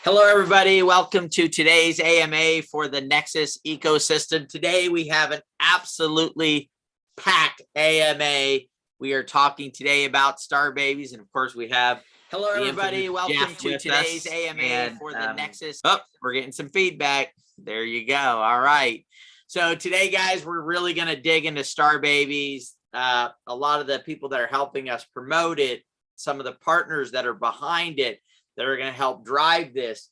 Hello, everybody. Welcome to today's AMA for the Nexus ecosystem. Today, we have an absolutely packed AMA. We are talking today about star babies. And of course, we have hello, everybody. Welcome Jeff to today's AMA for the Nexus. Oh, we're getting some feedback. There you go. All right. So today, guys, we're really going to dig into star babies. A lot of the people that are helping us promote it, some of the partners that are behind it, that are going to help drive this.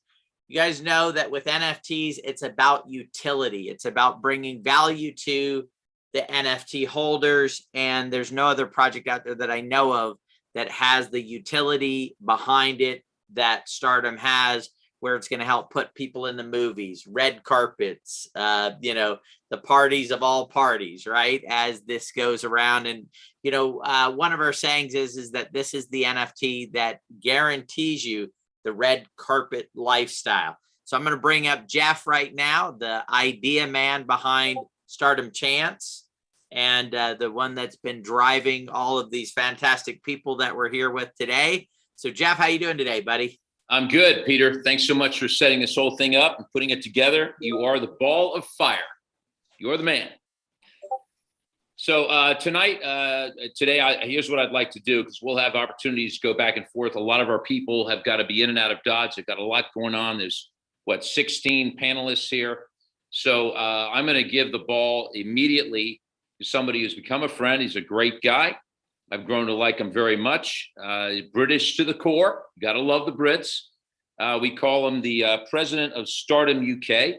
You guys know that with NFTs, it's about utility. It's about bringing value to the NFT holders. And there's no other project out there that I know of that has the utility behind it that Stardom has, where it's going to help put people in the movies, red carpets, the parties of all parties, right? As this goes around. And, one of our sayings is that this is the NFT that guarantees you the red carpet lifestyle. So I'm going to bring up Jeff right now, the idea man behind Stardom Chance, and the one that's been driving all of these fantastic people that we're here with today. So Jeff, how you doing today, buddy? I'm good, Peter. Thanks so much for setting this whole thing up and putting it together. You are the ball of fire. You're the man. So today, here's what I'd like to do, because we'll have opportunities to go back and forth. A lot of our people have got to be in and out of Dodge. They've got a lot going on. There's 16 panelists here. So I'm going to give the ball immediately to somebody who's become a friend. He's a great guy. I've grown to like him very much. British to the core. You got to love the Brits. We call him the president of Stardom UK.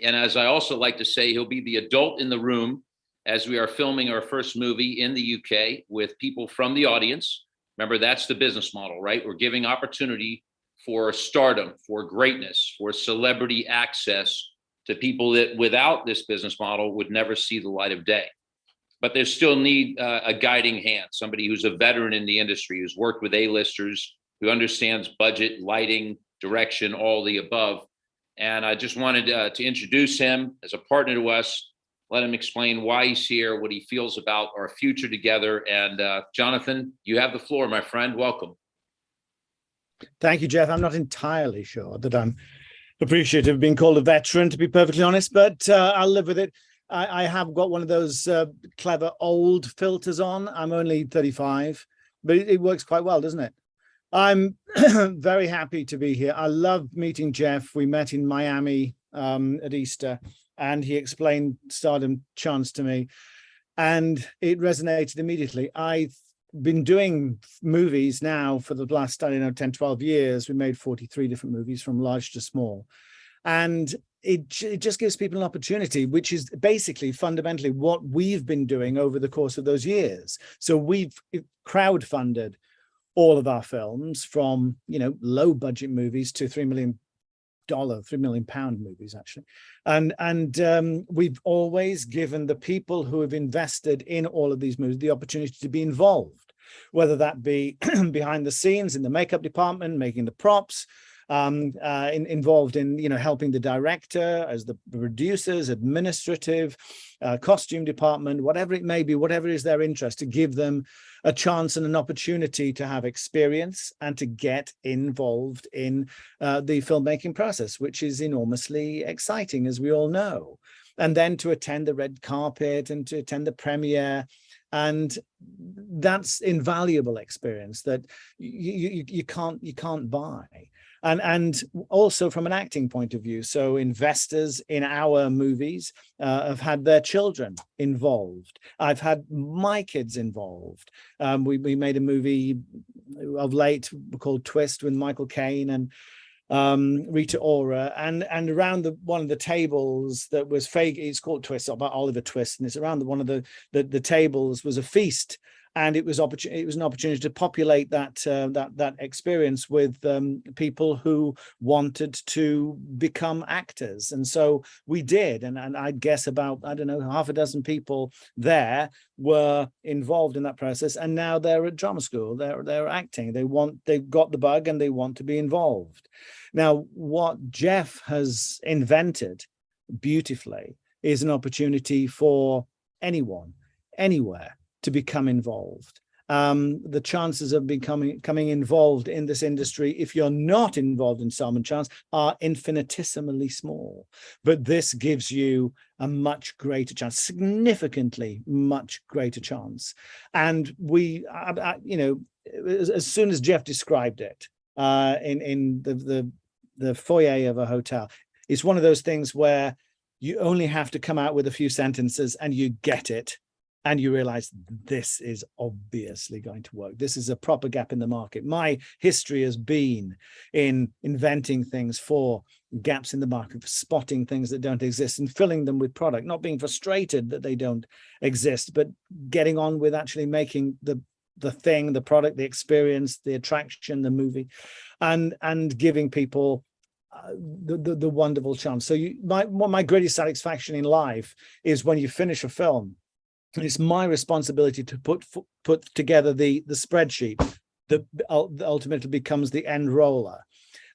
And as I also like to say, he'll be the adult in the room as we are filming our first movie in the UK with people from the audience. Remember, that's the business model, right? We're giving opportunity for stardom, for greatness, for celebrity access to people that without this business model would never see the light of day. But they still need a guiding hand, somebody who's a veteran in the industry, who's worked with A-listers, who understands budget, lighting, direction, all the above. And I just wanted to introduce him as a partner to us, let him explain why he's here, what he feels about our future together. And Jonathan, you have the floor, my friend. Welcome. Thank you, Jeff. I'm not entirely sure that I'm appreciative of being called a veteran, to be perfectly honest, but I'll live with it. I have got one of those clever old filters on. I'm only 35, but it works quite well, doesn't it? I'm very happy to be here. I love meeting Jeff. We met in Miami at Easter, and he explained Stardom Chance to me, and it resonated immediately. I've been doing movies now for the last 10, 12 years. We made 43 different movies from large to small. And it just gives people an opportunity, which is basically fundamentally what we've been doing over the course of those years. So we've crowdfunded all of our films, from low budget movies to $3 million movies, actually. And we've always given the people who have invested in all of these movies the opportunity to be involved, whether that be behind the scenes in the makeup department, making the props, involved in helping the director, as the producers, administrative, costume department, whatever it may be, whatever is their interest, to give them a chance and an opportunity to have experience and to get involved in the filmmaking process, which is enormously exciting, as we all know. And then to attend the red carpet and to attend the premiere. And that's invaluable experience that you can't buy. And also from an acting point of view, so investors in our movies have had their children involved. I've had my kids involved. We made a movie of late called Twist with Michael Caine and Rita Ora, and around one of the tables that was fake, it's called Twist, about Oliver Twist, and it's around one of the tables was a feast, and it was an opportunity to populate that experience with people who wanted to become actors. And so we did, and I'd guess about, I don't know, half a dozen people there were involved in that process, and now they're at drama school, they're acting, they've got the bug and they want to be involved. Now, what Jeff has invented beautifully is an opportunity for anyone, anywhere, to become involved. The chances of becoming involved in this industry, if you're not involved in Stardom Chance, are infinitesimally small. But this gives you a much greater chance, significantly much greater chance. And we, as soon as Jeff described it in the foyer of a hotel, it's one of those things where you only have to come out with a few sentences and you get it. And you realize this is obviously going to work. This is a proper gap in the market. My history has been in inventing things for gaps in the market, for spotting things that don't exist and filling them with product, not being frustrated that they don't exist, but getting on with actually making the thing, the product, the experience, the attraction, the movie, and giving people the wonderful chance. So my greatest satisfaction in life is when you finish a film. It's my responsibility to put together the spreadsheet that ultimately becomes the end roller.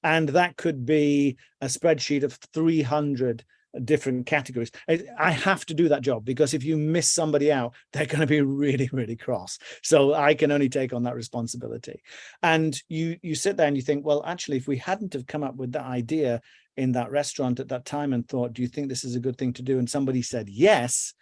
And that could be a spreadsheet of 300 different categories. I have to do that job because if you miss somebody out, they're going to be really, really cross. So I can only take on that responsibility. And you sit there and you think, well, actually, if we hadn't have come up with that idea in that restaurant at that time and thought, do you think this is a good thing to do? And somebody said yes,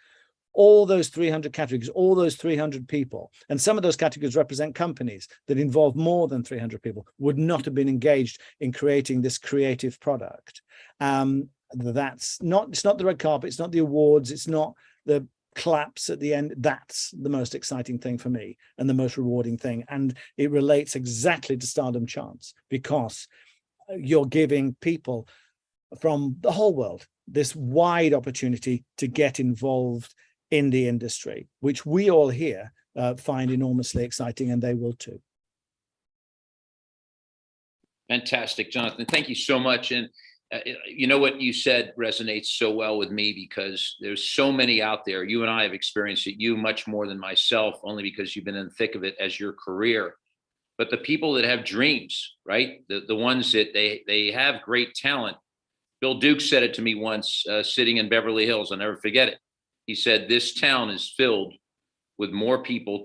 all those 300 categories, all those 300 people, and some of those categories represent companies that involve more than 300 people, would not have been engaged in creating this creative product. It's not the red carpet, it's not the awards, it's not the claps at the end. That's the most exciting thing for me and the most rewarding thing. And it relates exactly to Stardom Chance because you're giving people from the whole world this wide opportunity to get involved in the industry, which we all here find enormously exciting, and they will too. Fantastic, Jonathan. Thank you so much. And you know what you said resonates so well with me because there's so many out there. You and I have experienced it, you much more than myself, only because you've been in the thick of it as your career. But the people that have dreams, right? The ones that they have great talent. Bill Duke said it to me once, sitting in Beverly Hills. I'll never forget it. He said, this town is filled with more people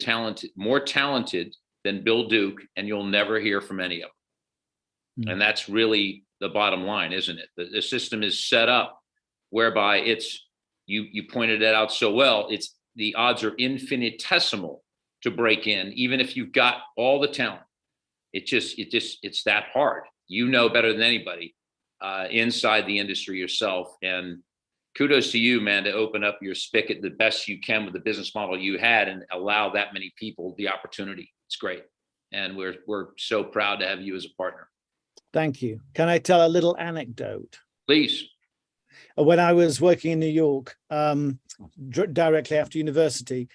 more talented than Bill Duke, and you'll never hear from any of them. And that's really the bottom line, isn't it? The system is set up whereby it's, you pointed it out so well, it's the odds are infinitesimal to break in, even if you've got all the talent. It's that hard. You know better than anybody inside the industry yourself. And kudos to you, man, to open up your spigot the best you can with the business model you had and allow that many people the opportunity. It's great. And we're so proud to have you as a partner. Thank you. Can I tell a little anecdote? Please. When I was working in New York, directly after university,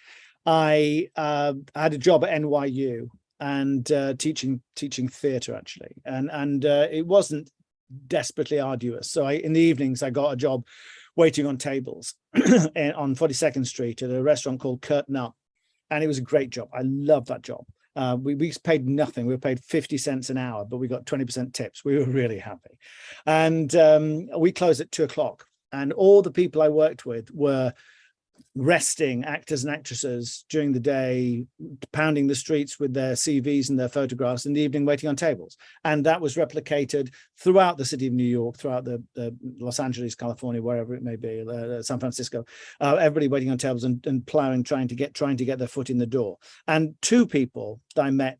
I had a job at NYU and teaching theatre, actually. And it wasn't desperately arduous. So in the evenings, I got a job waiting on tables on 42nd Street at a restaurant called Curtain Up. And it was a great job. I loved that job. We paid nothing. We were paid 50 cents an hour, but we got 20% tips. We were really happy. And we closed at 2:00. And all the people I worked with were resting actors and actresses during the day, pounding the streets with their CVs and their photographs, in the evening waiting on tables. And that was replicated throughout the city of New York, throughout the Los Angeles, California, wherever it may be, San Francisco, everybody waiting on tables and plowing, trying to get their foot in the door. And two people that I met,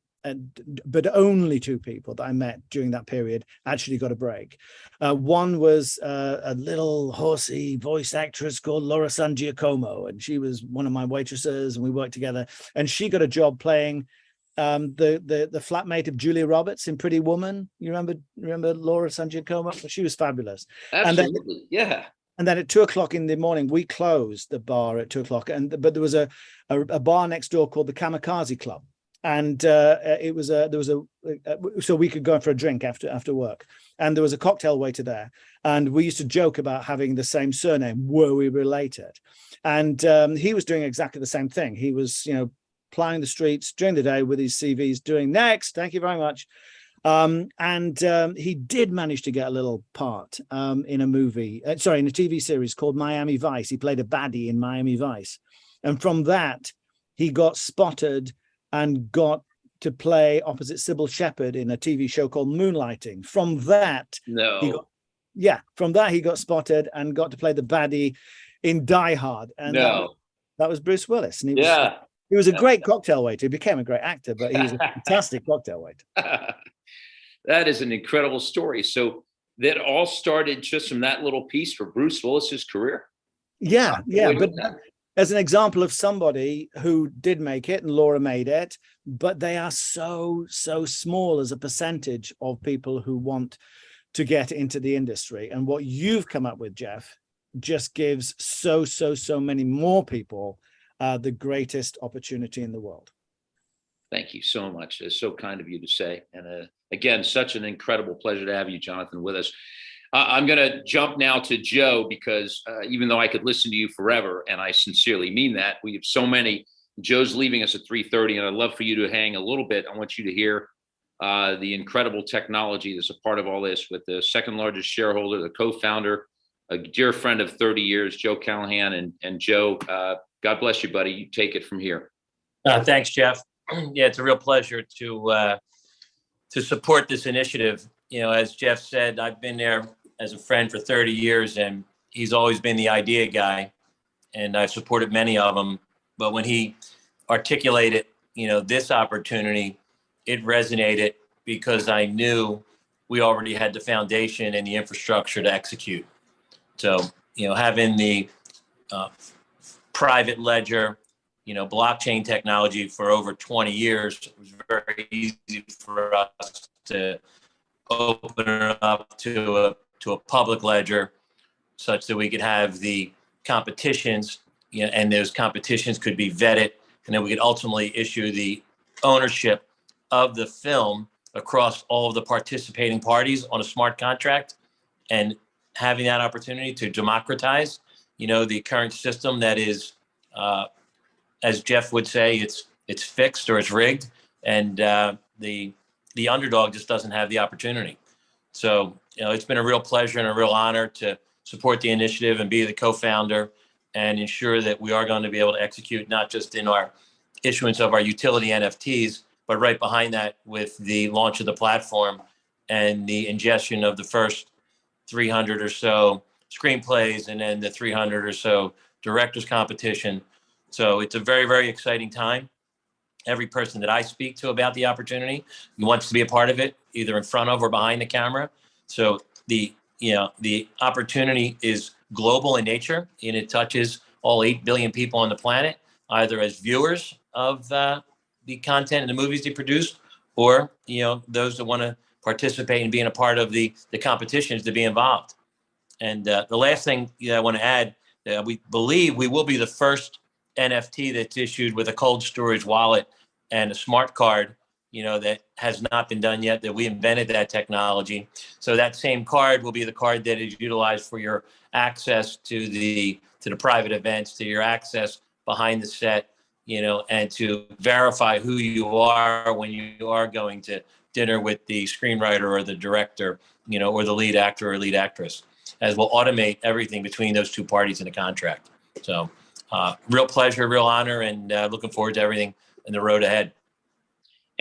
but only two people that I met during that period actually got a break. One was a little horsey voice actress called Laura San Giacomo, and she was one of my waitresses, and we worked together. And she got a job playing the flatmate of Julia Roberts in Pretty Woman. You remember Laura San Giacomo? She was fabulous. Absolutely, yeah. And then at 2:00 in the morning, we closed the bar at 2:00, but there was a bar next door called the Kamikaze Club. And so we could go for a drink after work, and there was a cocktail waiter there, and we used to joke about having the same surname. Were we related? And he was doing exactly the same thing. He was, plying the streets during the day with his CVs, doing next, thank you very much. And he did manage to get a little part in a movie, in a TV series called Miami Vice. He played a baddie in Miami Vice, and from that he got spotted and got to play opposite Sybil Shepherd in a TV show called Moonlighting. From that, No. he got spotted and got to play the baddie in Die Hard. And No. that was Bruce Willis. And Yeah. he was a great cocktail waiter. He became a great actor, but he was a fantastic cocktail waiter. That is an incredible story. So that all started just from that little piece for Bruce Willis's career. Yeah. But as an example of somebody who did make it, and Laura made it, but they are so small as a percentage of people who want to get into the industry. And what you've come up with, Jeff, just gives so many more people the greatest opportunity in the world. Thank you so much. It's so kind of you to say. And again, such an incredible pleasure to have you, Jonathan, with us. I'm going to jump now to Joe, because even though I could listen to you forever, and I sincerely mean that, we have so many. Joe's leaving us at 3:30, and I'd love for you to hang a little bit. I want you to hear the incredible technology that's a part of all this, with the second largest shareholder, the co-founder, a dear friend of 30 years, Joe Callahan. And Joe, God bless you, buddy. You take it from here. Thanks, Jeff. Yeah, it's a real pleasure to support this initiative. You know, as Jeff said, I've been there as a friend for 30 years, and he's always been the idea guy, and I've supported many of them. But when he articulated, this opportunity, it resonated, because I knew we already had the foundation and the infrastructure to execute. So, having the private ledger, blockchain technology for over 20 years, it was very easy for us to open it up to a public ledger, such that we could have the competitions, and those competitions could be vetted, and then we could ultimately issue the ownership of the film across all of the participating parties on a smart contract, and having that opportunity to democratize, the current system that is, as Jeff would say, it's fixed or it's rigged, and the underdog just doesn't have the opportunity. So, it's been a real pleasure and a real honor to support the initiative and be the co-founder, and ensure that we are going to be able to execute, not just in our issuance of our utility NFTs, but right behind that with the launch of the platform and the ingestion of the first 300 or so screenplays, and then the 300 or so directors competition. So it's a very, very exciting time. Every person that I speak to about the opportunity wants to be a part of it, either in front of or behind the camera. So the opportunity is global in nature, and it touches all 8 billion people on the planet, either as viewers of the content and the movies they produce, or those that want to participate in being a part of the competitions, to be involved. And the last thing I want to add, we believe we will be the first NFT that's issued with a cold storage wallet and a smart card, that has not been done yet, that we invented that technology. So that same card will be the card that is utilized for your access to the private events, to your access behind the set, and to verify who you are when you are going to dinner with the screenwriter or the director, or the lead actor or lead actress, as we'll automate everything between those two parties in the contract. So real pleasure, real honor, and looking forward to everything in the road ahead.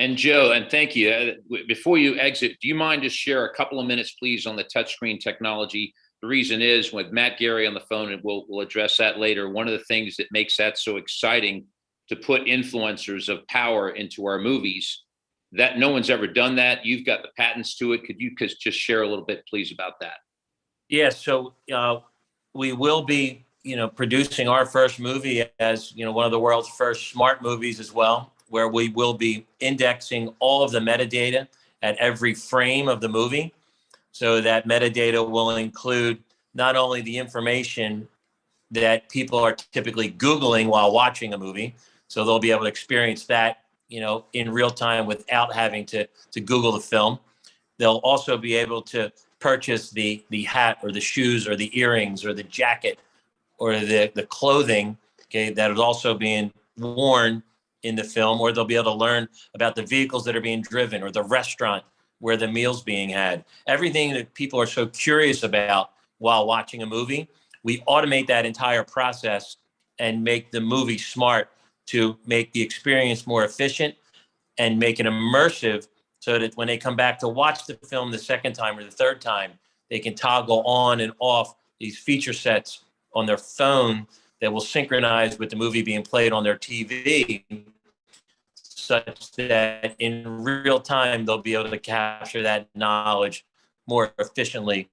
And Joe, and thank you. Before you exit, do you mind just share a couple of minutes, please, on the touchscreen technology? The reason is, with Matt Gary on the phone, and we'll address that later, one of the things that makes that so exciting to put influencers of power into our movies, that no one's ever done that. You've got the patents to it. Could you just share a little bit, please, about that? Yeah, so we will be, producing our first movie as, one of the world's first smart movies as well, where we will be indexing all of the metadata at every frame of the movie. So that metadata will include not only the information that people are typically Googling while watching a movie, so they'll be able to experience that, in real time without having to Google the film. They'll also be able to purchase the hat or the shoes or the earrings or the jacket or the clothing, okay, that is also being worn in the film, or they'll be able to learn about the vehicles that are being driven or the restaurant where the meal's being had. Everything that people are so curious about while watching a movie, we automate that entire process and make the movie smart to make the experience more efficient and make it immersive, so that when they come back to watch the film the second time or the third time, they can toggle on and off these feature sets on their phone that will synchronize with the movie being played on their TV, such that in real time, they'll be able to capture that knowledge more efficiently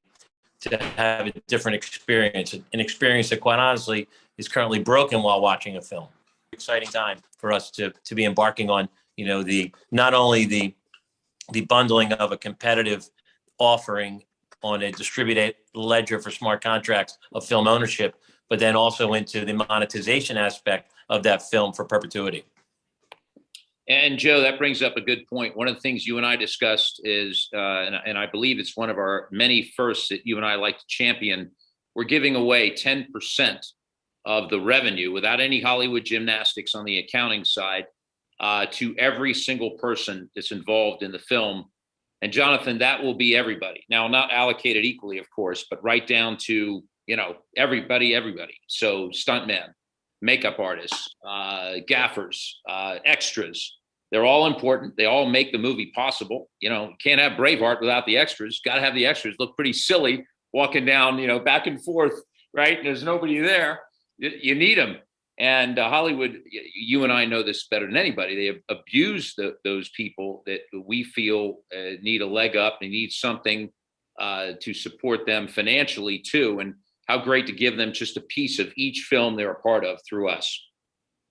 to have a different experience, an experience that quite honestly is currently broken while watching a film. Exciting time for us to be embarking on, not only the bundling of a competitive offering on a distributed ledger for smart contracts of film ownership, but then also into the monetization aspect of that film for perpetuity. And Joe, that brings up a good point. One of the things you and I discussed is, and I believe it's one of our many firsts that you and I like to champion, we're giving away 10% of the revenue without any Hollywood gymnastics on the accounting side to every single person that's involved in the film. And Jonathan, that will be everybody. Now, not allocated equally, of course, but right down to, everybody. So stuntmen, makeup artists, gaffers, extras. They're all important. They all make the movie possible. You can't have Braveheart without the extras. Got to have the extras. Look pretty silly walking down, back and forth, right? And there's nobody there. You need them. And Hollywood, you and I know this better than anybody. They have abused those people that we feel need a leg up. They need something to support them financially too. And how great to give them just a piece of each film they're a part of through us.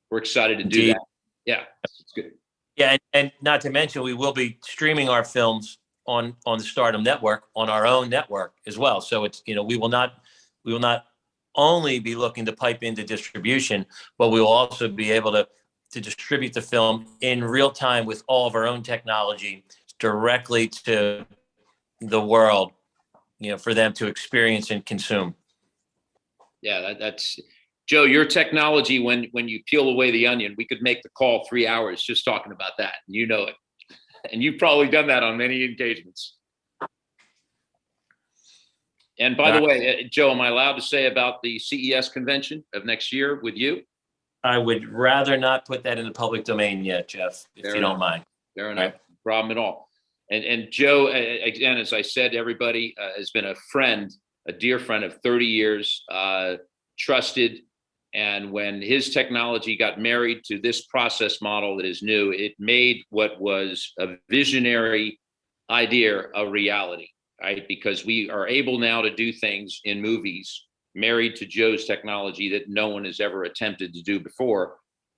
We're excited to do that. Yeah, it's good. Yeah, and not to mention, we will be streaming our films on the Stardom network, on our own network as well. So it's, we will not only be looking to pipe into distribution, but we will also be able to distribute the film in real time with all of our own technology directly to the world, for them to experience and consume. Yeah, that's Joe, your technology, when you peel away the onion, we could make the call 3 hours just talking about that. You know it. And you've probably done that on many engagements. And by the way, Joe, am I allowed to say about the CES convention of next year with you? I would rather not put that in the public domain yet, Jeff, if you don't mind. Fair enough. Right. Problem at all. And Joe, again, as I said to everybody, has been a friend, a dear friend of 30 years, trusted. And when his technology got married to this process model that is new, it made what was a visionary idea a reality. Right? Because we are able now to do things in movies married to Joe's technology that no one has ever attempted to do before.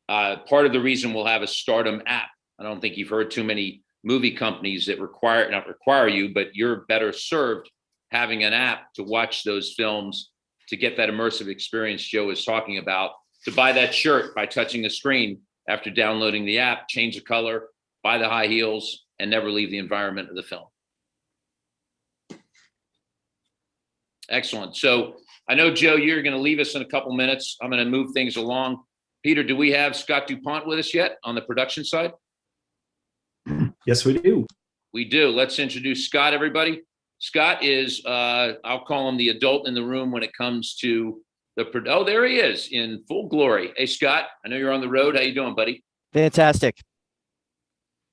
Part of the reason we'll have a Stardom app. I don't think you've heard too many movie companies that not require you, but you're better served having an app to watch those films, to get that immersive experience Joe is talking about, to buy that shirt by touching a screen after downloading the app, change the color, buy the high heels, and never leave the environment of the film. Excellent. So I know, Joe, you're going to leave us in a couple minutes. I'm going to move things along. Peter, do we have Scott DuPont with us yet on the production side? Yes, we do. We do. Let's introduce Scott, everybody. Scott is, I'll call him the adult in the room when it comes to oh, there he is in full glory. Hey, Scott, I know you're on the road. How you doing, buddy? Fantastic.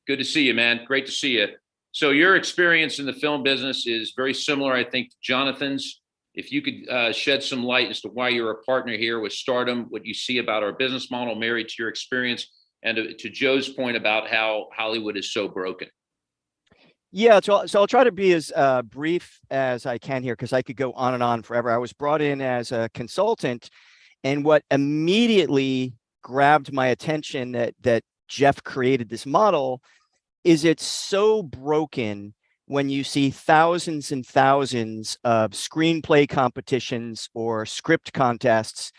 Good to see you, man. Great to see you. So your experience in the film business is very similar, I think, to Jonathan's. If you could shed some light as to why you're a partner here with Stardom, what you see about our business model married to your experience, and to Joe's point about how Hollywood is so broken. Yeah, so I'll try to be as brief as I can here, because I could go on and on forever. I was brought in as a consultant, and what immediately grabbed my attention that Jeff created this model is it's so broken when you see thousands and thousands of screenplay competitions or script contests,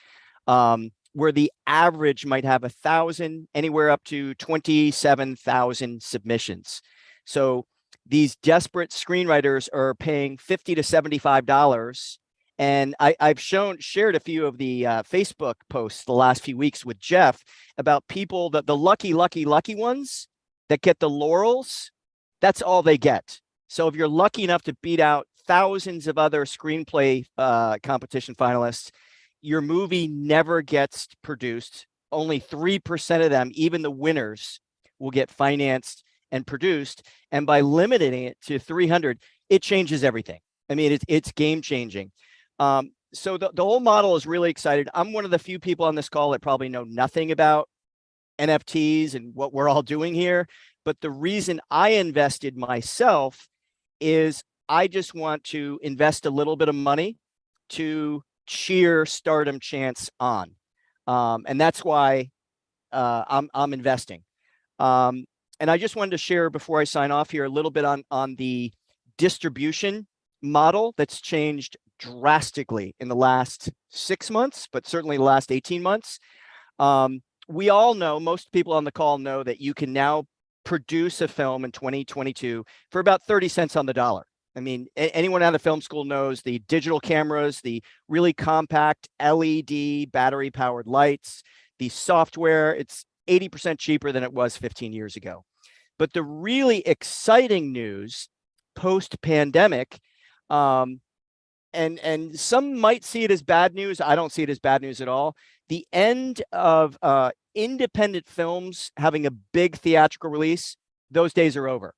where the average might have 1,000, anywhere up to 27,000 submissions. So these desperate screenwriters are paying $50 to $75. And I've shared a few of the Facebook posts the last few weeks with Jeff about people that the lucky ones that get the laurels, that's all they get. So if you're lucky enough to beat out thousands of other screenplay competition finalists, your movie never gets produced. only 3% of them, even the winners, will get financed and produced. And by limiting it to 300, it changes everything. I mean, it's game changing. So the whole model is really excited. I'm one of the few people on this call that probably know nothing about NFTs and what we're all doing here. But the reason I invested myself is I just want to invest a little bit of money to cheer Stardom Chance on. And that's why I'm investing. And I just wanted to share before I sign off here a little bit on the distribution model that's changed drastically in the last 6 months, but certainly the last 18 months. We all know, most people on the call know that you can now produce a film in 2022 for about 30 cents on the dollar. I mean, anyone out of film school knows the digital cameras, the really compact LED battery powered lights, the software, it's 80% cheaper than it was 15 years ago. But the really exciting news post-pandemic, and some might see it as bad news. I don't see it as bad news at all. The end of independent films having a big theatrical release, those days are over.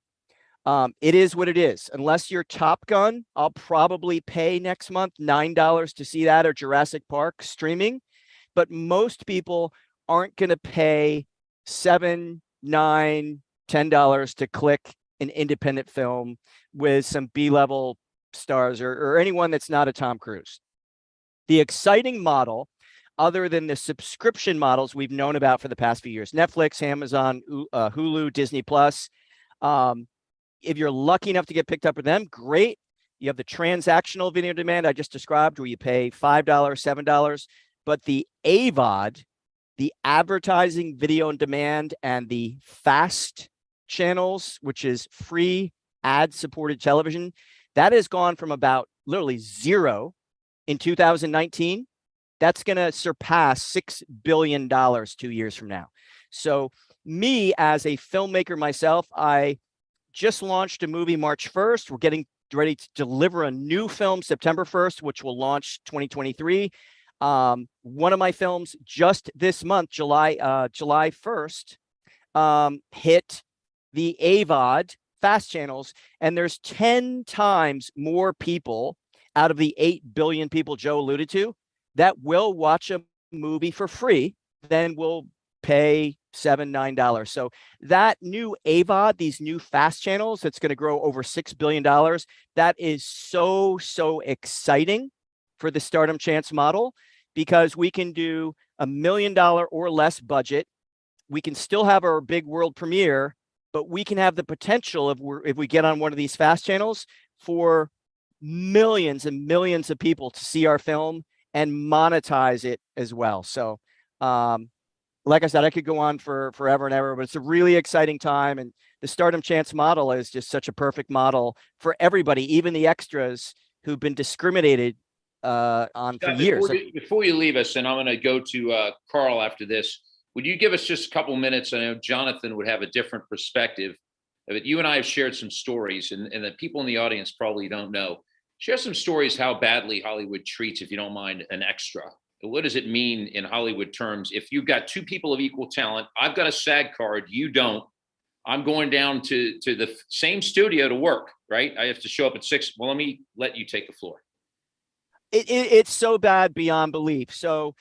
It is what it is. Unless you're Top Gun, I'll probably pay next month $9 to see that, or Jurassic Park streaming. But most people aren't going to pay $7, $9, $10 to click an independent film with some B-level stars or anyone that's not a Tom Cruise. The exciting model, other than the subscription models we've known about for the past few years, Netflix, Amazon, Hulu, Disney Plus. If you're lucky enough to get picked up with them, great. You have the transactional video demand I just described, where you pay $5, $7. But the AVOD, the advertising video on demand, and the FAST channels, which is free ad-supported television, that has gone from about literally zero in 2019. That's going to surpass $6 billion 2 years from now. So me, as a filmmaker myself, I just launched a movie March 1st. We're getting ready to deliver a new film September 1st, which will launch 2023. One of my films just this month, July 1st, hit the AVOD FAST channels, and there's 10 times more people out of the 8 billion people Joe alluded to that will watch a movie for free than will pay $7, $9. So that new AVOD, these new FAST channels, that's going to grow over $6 billion. That is so exciting for the Stardom Chance model, because we can do $1 million or less budget. We can still have our big world premiere, but we can have the potential if we get on one of these FAST channels for millions and millions of people to see our film and monetize it as well. So, like I said, I could go on for forever and ever, but it's a really exciting time. And the Stardom Chance model is just such a perfect model for everybody, even the extras who've been discriminated on for years. Before you leave us, and I'm going to go to Carl after this, would you give us just a couple minutes? I know Jonathan would have a different perspective, but you and I have shared some stories, and the people in the audience probably don't know. Share some stories how badly Hollywood treats, if you don't mind, an extra. What does it mean in Hollywood terms? If you've got two people of equal talent, I've got a SAG card, you don't. I'm going down to the same studio to work, right? I have to show up at 6. Well, let you take the floor. It's so bad beyond belief. So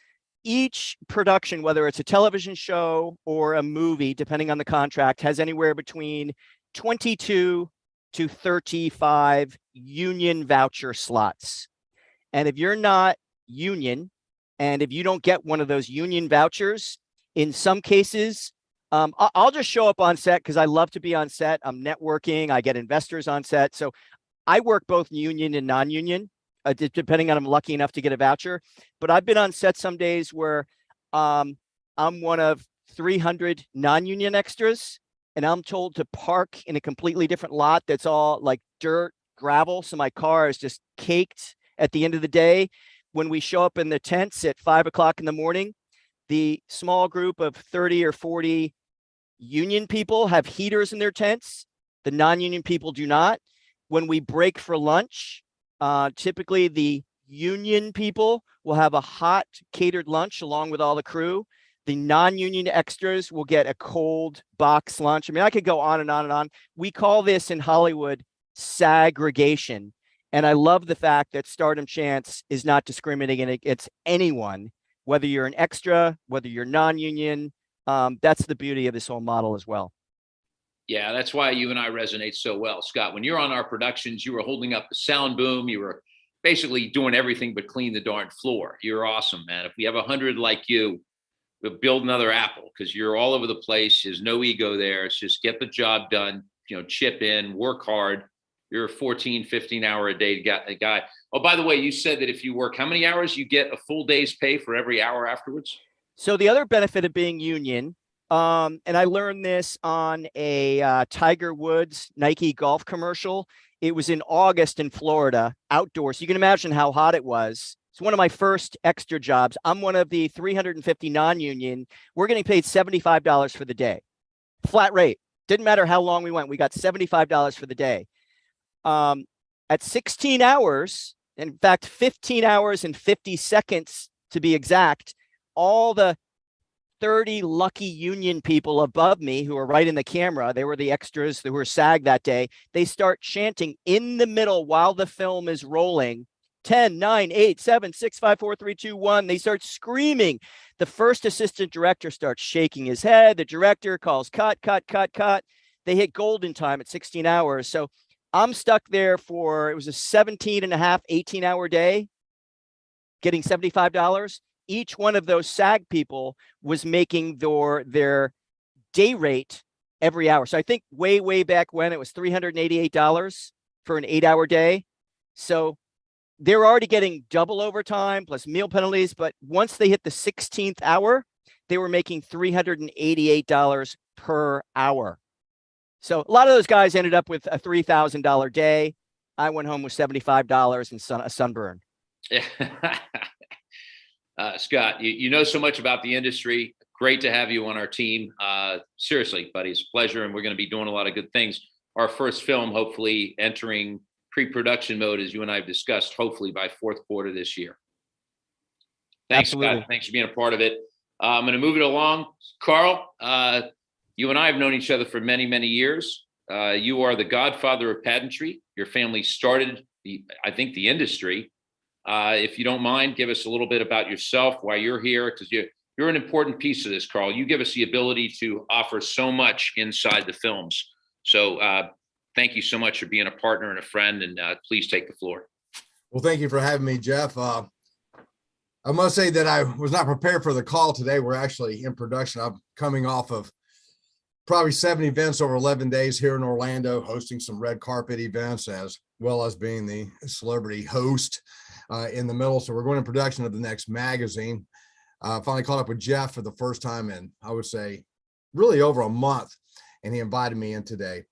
each production, whether it's a television show or a movie, depending on the contract, has anywhere between 22 to 35 union voucher slots. And if you're not union, and if you don't get one of those union vouchers, in some cases, I'll just show up on set because I love to be on set. I'm networking. I get investors on set. So I work both union and non-union, depending on I'm lucky enough to get a voucher. But I've been on set some days where I'm one of 300 non-union extras, and I'm told to park in a completely different lot that's all like dirt, gravel. So my car is just caked at the end of the day. When we show up in the tents at 5 o'clock in the morning, the small group of 30 or 40 union people have heaters in their tents. The non-union people do not. When we break for lunch, typically the union people will have a hot catered lunch along with all the crew. The non-union extras will get a cold box lunch. I mean, I could go on and on and on. We call this in Hollywood segregation. And I love the fact that Stardom Chance is not discriminating against anyone, whether you're an extra, whether you're non-union. That's the beauty of this whole model as well. Yeah, that's why you and I resonate so well, Scott. When you're on our productions, you were holding up the sound boom. You were basically doing everything but clean the darn floor. You're awesome, man. If we have 100 like you, we'll build another Apple, because you're all over the place. There's no ego there. It's just get the job done, chip in, work hard. You're a 14, 15-hour a day guy. Oh, by the way, you said that if you work how many hours, you get a full day's pay for every hour afterwards? So the other benefit of being union, and I learned this on a Tiger Woods Nike golf commercial. It was in August in Florida, outdoors. You can imagine how hot it was. It's one of my first extra jobs. I'm one of the 350 non-union. We're getting paid $75 for the day. Flat rate. Didn't matter how long we went. We got $75 for the day. At 16 hours, in fact, 15 hours and 50 seconds to be exact, all the 30 lucky union people above me who are right in the camera, they were the extras who were SAG that day, they start chanting in the middle while the film is rolling, 10, 9, 8, 7, 6, 5, 4, 3, 2, 1. They start screaming. The first assistant director starts shaking his head. The director calls cut, cut, cut, cut. They hit golden time at 16 hours. So I'm stuck there for, it was a 17 and a half, 18-hour day, getting $75. Each one of those SAG people was making their day rate every hour. So I think way, way back when it was $388 for an 8-hour day. So they're already getting double overtime plus meal penalties. But once they hit the 16th hour, they were making $388 per hour. So a lot of those guys ended up with a $3,000 day. I went home with $75 and a sunburn. Scott, you know so much about the industry. Great to have you on our team. Seriously, buddy, it's a pleasure. And we're going to be doing a lot of good things. Our first film, hopefully entering pre-production mode, as you and I have discussed, hopefully by fourth quarter this year. Thanks, Absolutely. Scott. Thanks for being a part of it. I'm going to move it along. Carl, you and I have known each other for many, many years. You are the godfather of pageantry. Your family started, the industry. If you don't mind, give us a little bit about yourself, why you're here, because you're an important piece of this, Carl. You give us the ability to offer so much inside the films. So thank you so much for being a partner and a friend, and please take the floor. Well, thank you for having me, Jeff. I must say that I was not prepared for the call today. We're actually in production. I'm coming off of probably 7 events over 11 days here in Orlando, hosting some red carpet events, as well as being the celebrity host in the middle. So we're going in production of the next magazine. Finally caught up with Jeff for the first time in, I would say, really over a month, and he invited me in today.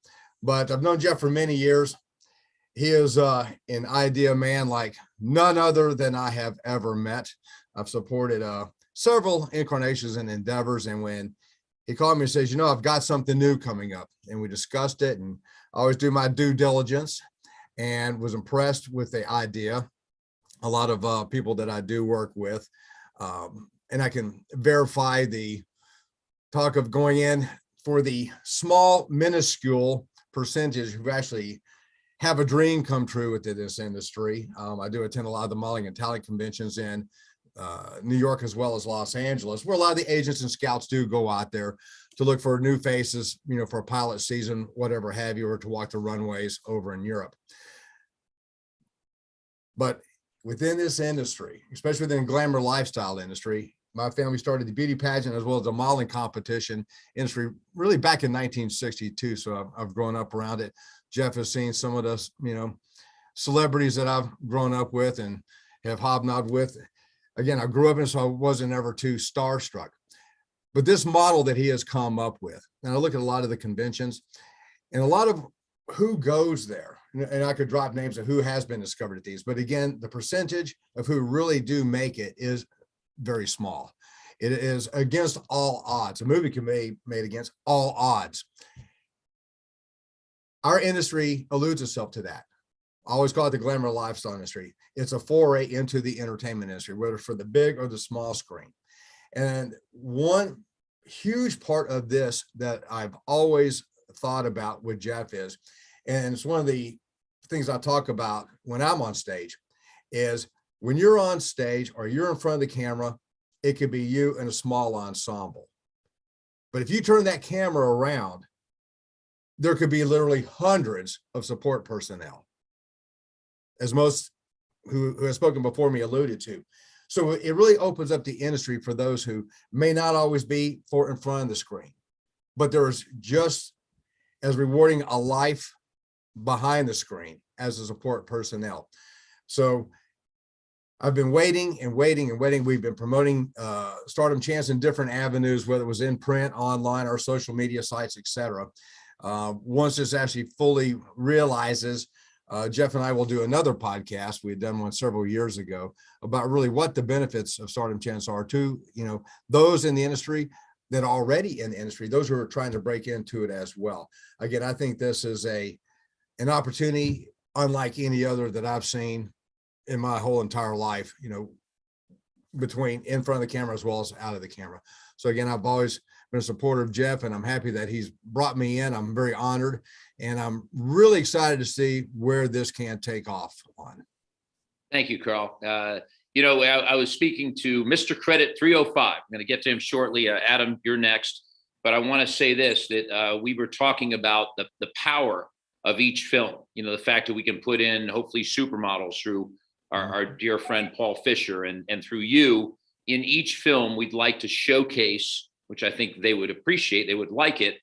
But I've known Jeff for many years. He is an idea man like none other than I have ever met. I've supported several incarnations and endeavors, and when he called me and says, I've got something new coming up, and we discussed it, and I always do my due diligence, and was impressed with the idea. A lot of people that I do work with, and I can verify the talk of going in for the small, minuscule percentage who actually have a dream come true within this industry. I do attend a lot of the modeling and talent conventions in New York as well as Los Angeles, where a lot of the agents and scouts do go out there to look for new faces, for a pilot season, whatever have you, or to walk the runways over in Europe. But within this industry, especially within the glamour lifestyle industry, my family started the beauty pageant as well as the modeling competition industry really back in 1962. So I've grown up around it. Jeff has seen some of the, celebrities that I've grown up with and have hobnobbed with. Again, I grew up in, so I wasn't ever too starstruck. But this model that he has come up with, and I look at a lot of the conventions and a lot of who goes there, and I could drop names of who has been discovered at these, but again, the percentage of who really do make it is very small. It is against all odds. A movie can be made against all odds. Our industry alludes itself to that. I always call it the glamour lifestyle industry. It's a foray into the entertainment industry, whether for the big or the small screen. And one huge part of this that I've always thought about with Jeff is, and it's one of the things I talk about when I'm on stage, is when you're on stage or you're in front of the camera, it could be you in a small ensemble. But if you turn that camera around, there could be literally hundreds of support personnel, as most who have spoken before me alluded to. So it really opens up the industry for those who may not always be in front of the screen, but there's just as rewarding a life behind the screen as a support personnel. So I've been waiting and waiting and waiting. We've been promoting Stardom Chance in different avenues, whether it was in print, online, or social media sites, etc. Once this actually fully realizes, Jeff and I will do another podcast. We had done one several years ago about really what the benefits of Stardom Chance are to, those in the industry that are already in the industry, those who are trying to break into it as well. Again, I think this is an opportunity unlike any other that I've seen in my whole entire life, between in front of the camera as well as out of the camera. So again, I've always been a supporter of Jeff, and I'm happy that he's brought me in. I'm very honored, and I'm really excited to see where this can take off on. Thank you, Carl. I was speaking to Mr. Credit 305. I'm going to get to him shortly. Adam, you're next. But I want to say this, that we were talking about the power of each film. The fact that we can put in hopefully supermodels through our dear friend Paul Fisher, and through you. In each film, we'd like to showcase, which I think they would appreciate, they would like it,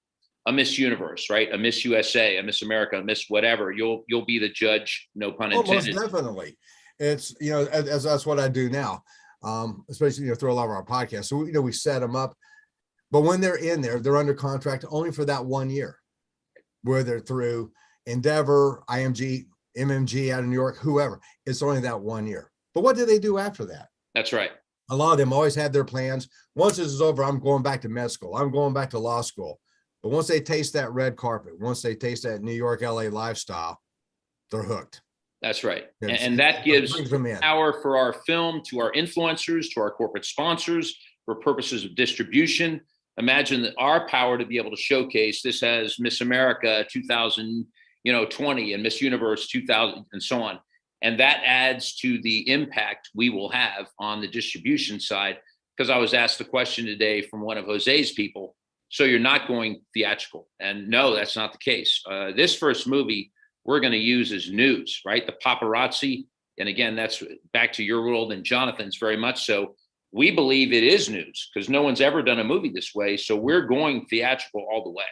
a Miss Universe, right? A Miss USA, a Miss America, a Miss whatever. You'll be the judge, no pun intended. Most definitely. It's, as that's what I do now, especially, through a lot of our podcasts. So, we set them up, but when they're in there, they're under contract only for that 1 year, whether through Endeavor, IMG, MMG out of New York, whoever. It's only that 1 year. But what do they do after that? That's right. A lot of them always had their plans. Once this is over, I'm going back to med school. I'm going back to law school. But once they taste that red carpet, once they taste that New York, LA lifestyle, they're hooked. That's right. And that gives power for our film to our influencers, to our corporate sponsors, for purposes of distribution. Imagine that our power to be able to showcase this has Miss America 2020 and Miss Universe 2000 and so on. And that adds to the impact we will have on the distribution side. Because I was asked the question today from one of Jose's people, so you're not going theatrical? And no, that's not the case. This first movie we're going to use as news, right? The paparazzi. And again, that's back to your world and Jonathan's very much so. We believe it is news because no one's ever done a movie this way. So we're going theatrical all the way.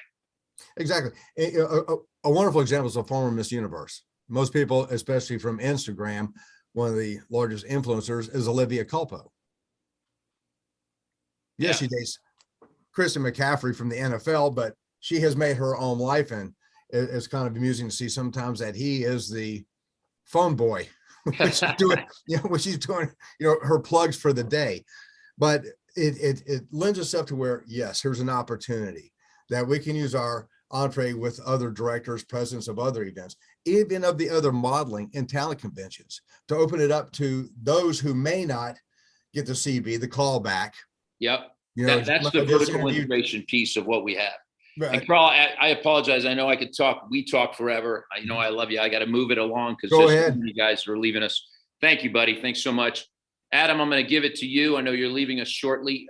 Exactly. A wonderful example is a former Miss Universe. Most people, especially from Instagram, one of the largest influencers is Olivia Culpo. Yes, she dates Christian McCaffrey from the NFL, but she has made her own life, and it's kind of amusing to see sometimes that he is the phone boy, which she's doing, her plugs for the day. But it lends itself to where, yes, here's an opportunity that we can use our entree with other directors, presidents of other events, even of the other modeling and talent conventions, to open it up to those who may not get the CB, the callback. Yep. That's the vertical integration piece of what we have. Right. And Carl, I apologize. I know we talk forever. I love you. I got to move it along because you guys are leaving us. Thank you, buddy. Thanks so much. Adam, I'm going to give it to you. I know you're leaving us shortly.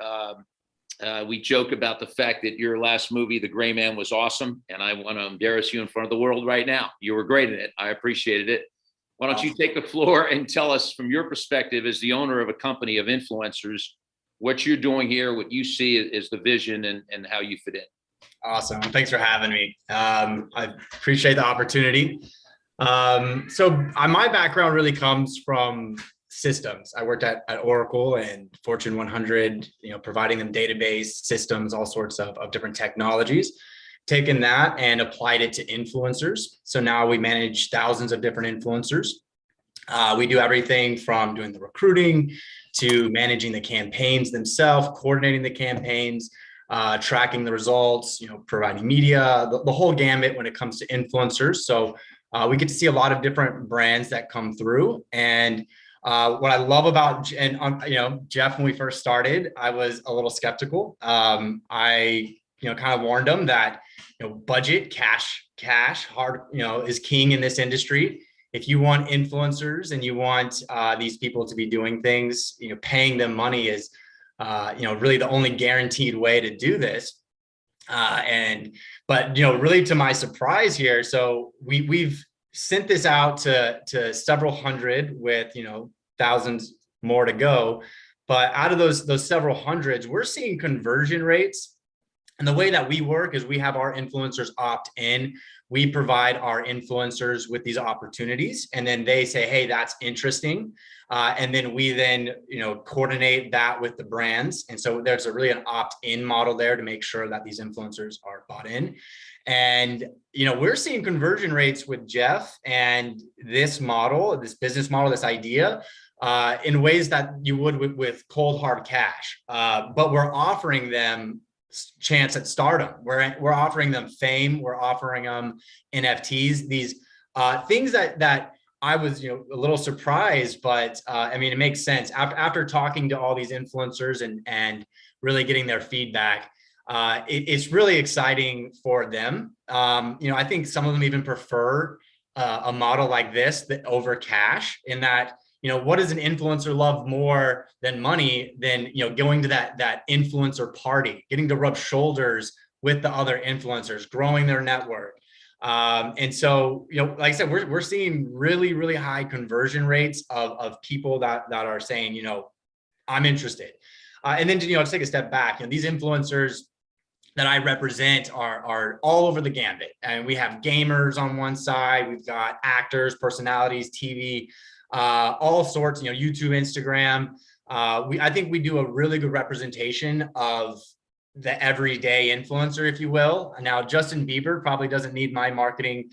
We joke about the fact that your last movie, The Gray Man, was awesome. And I want to embarrass you in front of the world right now. You were great in it. I appreciated it. Why don't you take the floor and tell us from your perspective as the owner of a company of influencers, what you're doing here, what you see is the vision and how you fit in. Awesome. Thanks for having me. I appreciate the opportunity. So my background really comes from systems. I worked at Oracle and Fortune 100, providing them database systems, all sorts of different technologies. Taken that and applied it to influencers. So now we manage thousands of different influencers. We do everything from doing the recruiting to managing the campaigns themselves, coordinating the campaigns, tracking the results, providing media, the whole gamut when it comes to influencers. So we get to see a lot of different brands that come through. And What I love about, Jeff, when we first started, I was a little skeptical. I kind of warned him that, budget, cash, hard, is king in this industry. If you want influencers and you want these people to be doing things, paying them money is, really the only guaranteed way to do this. But really to my surprise here, so we've sent this out to several hundred with, thousands more to go. But out of those several hundreds, we're seeing conversion rates. And the way that we work is we have our influencers opt in. We provide our influencers with these opportunities, and then they say, hey, that's interesting. And then we coordinate that with the brands. And so there's really an opt-in model there to make sure that these influencers are bought in. And, we're seeing conversion rates with Jeff and this model, this business model, this idea, in ways that you would with cold hard cash. But we're offering them chance at stardom. We're offering them fame. We're offering them NFTs, these things that I was, a little surprised, but it makes sense after talking to all these influencers and really getting their feedback. It's really exciting for them. I think some of them even prefer a model like this that over cash, in that, what does an influencer love more than money than, going to that influencer party, getting to rub shoulders with the other influencers, growing their network. And so, like I said, we're seeing really, really high conversion rates of people that are saying, I'm interested. And then, to take a step back, these influencers that I represent are all over the gambit. And we have gamers on one side, we've got actors, personalities, TV, all sorts, YouTube, Instagram. I think we do a really good representation of the everyday influencer, if you will. Now, Justin Bieber probably doesn't need my marketing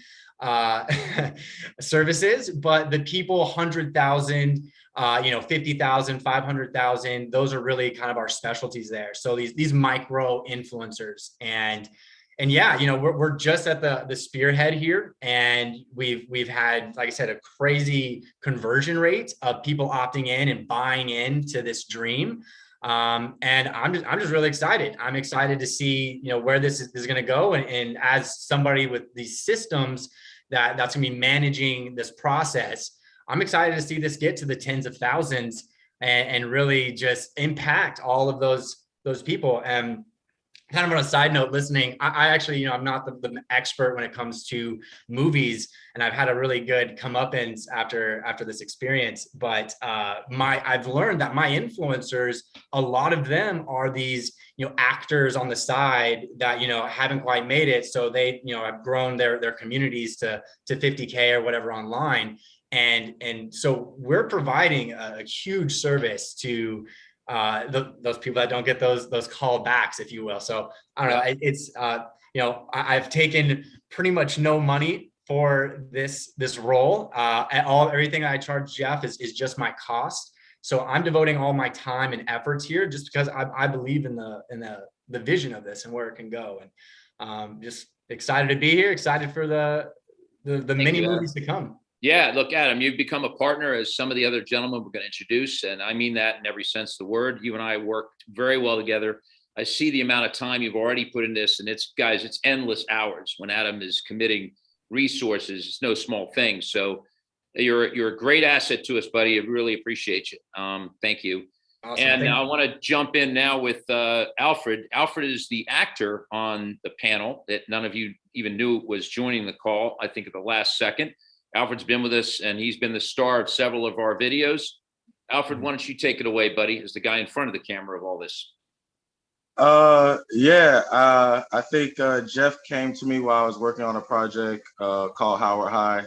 services, but the people 100,000, 50,000, 500,000, those are really kind of our specialties there. So these micro influencers, and yeah, we're just at the spearhead here, and we've had, like I said, a crazy conversion rate of people opting in and buying into this dream. And I'm just really excited. I'm excited to see, where this is going to go. And as somebody with these systems that's going to be managing this process, I'm excited to see this get to the tens of thousands and really just impact all of those people. And kind of on a side note, listening, I actually, I'm not the expert when it comes to movies, and I've had a really good comeuppance after this experience. But I've learned that my influencers, a lot of them are these, actors on the side that, haven't quite made it. So they, have grown their communities to 50K or whatever online. And so we're providing a huge service to those people that don't get those callbacks, if you will. So I don't know. It's I've taken pretty much no money for this role. Everything I charge Jeff is just my cost. So I'm devoting all my time and efforts here just because I believe in the vision of this and where it can go. And just excited to be here. Excited for the many movies to come. Yeah, look, Adam, you've become a partner, as some of the other gentlemen we're going to introduce, and I mean that in every sense of the word. You and I worked very well together. I see the amount of time you've already put in this, and it's endless hours. When Adam is committing resources, it's no small thing. So you're a great asset to us, buddy. I really appreciate you. Thank you. Awesome. And I want to jump in now with Alfred. Alfred is the actor on the panel that none of you even knew was joining the call, I think, at the last second. Alfred's been with us, and he's been the star of several of our videos. Alfred, why don't you take it away, buddy, as the guy in front of the camera of all this? I think Jeff came to me while I was working on a project called Howard High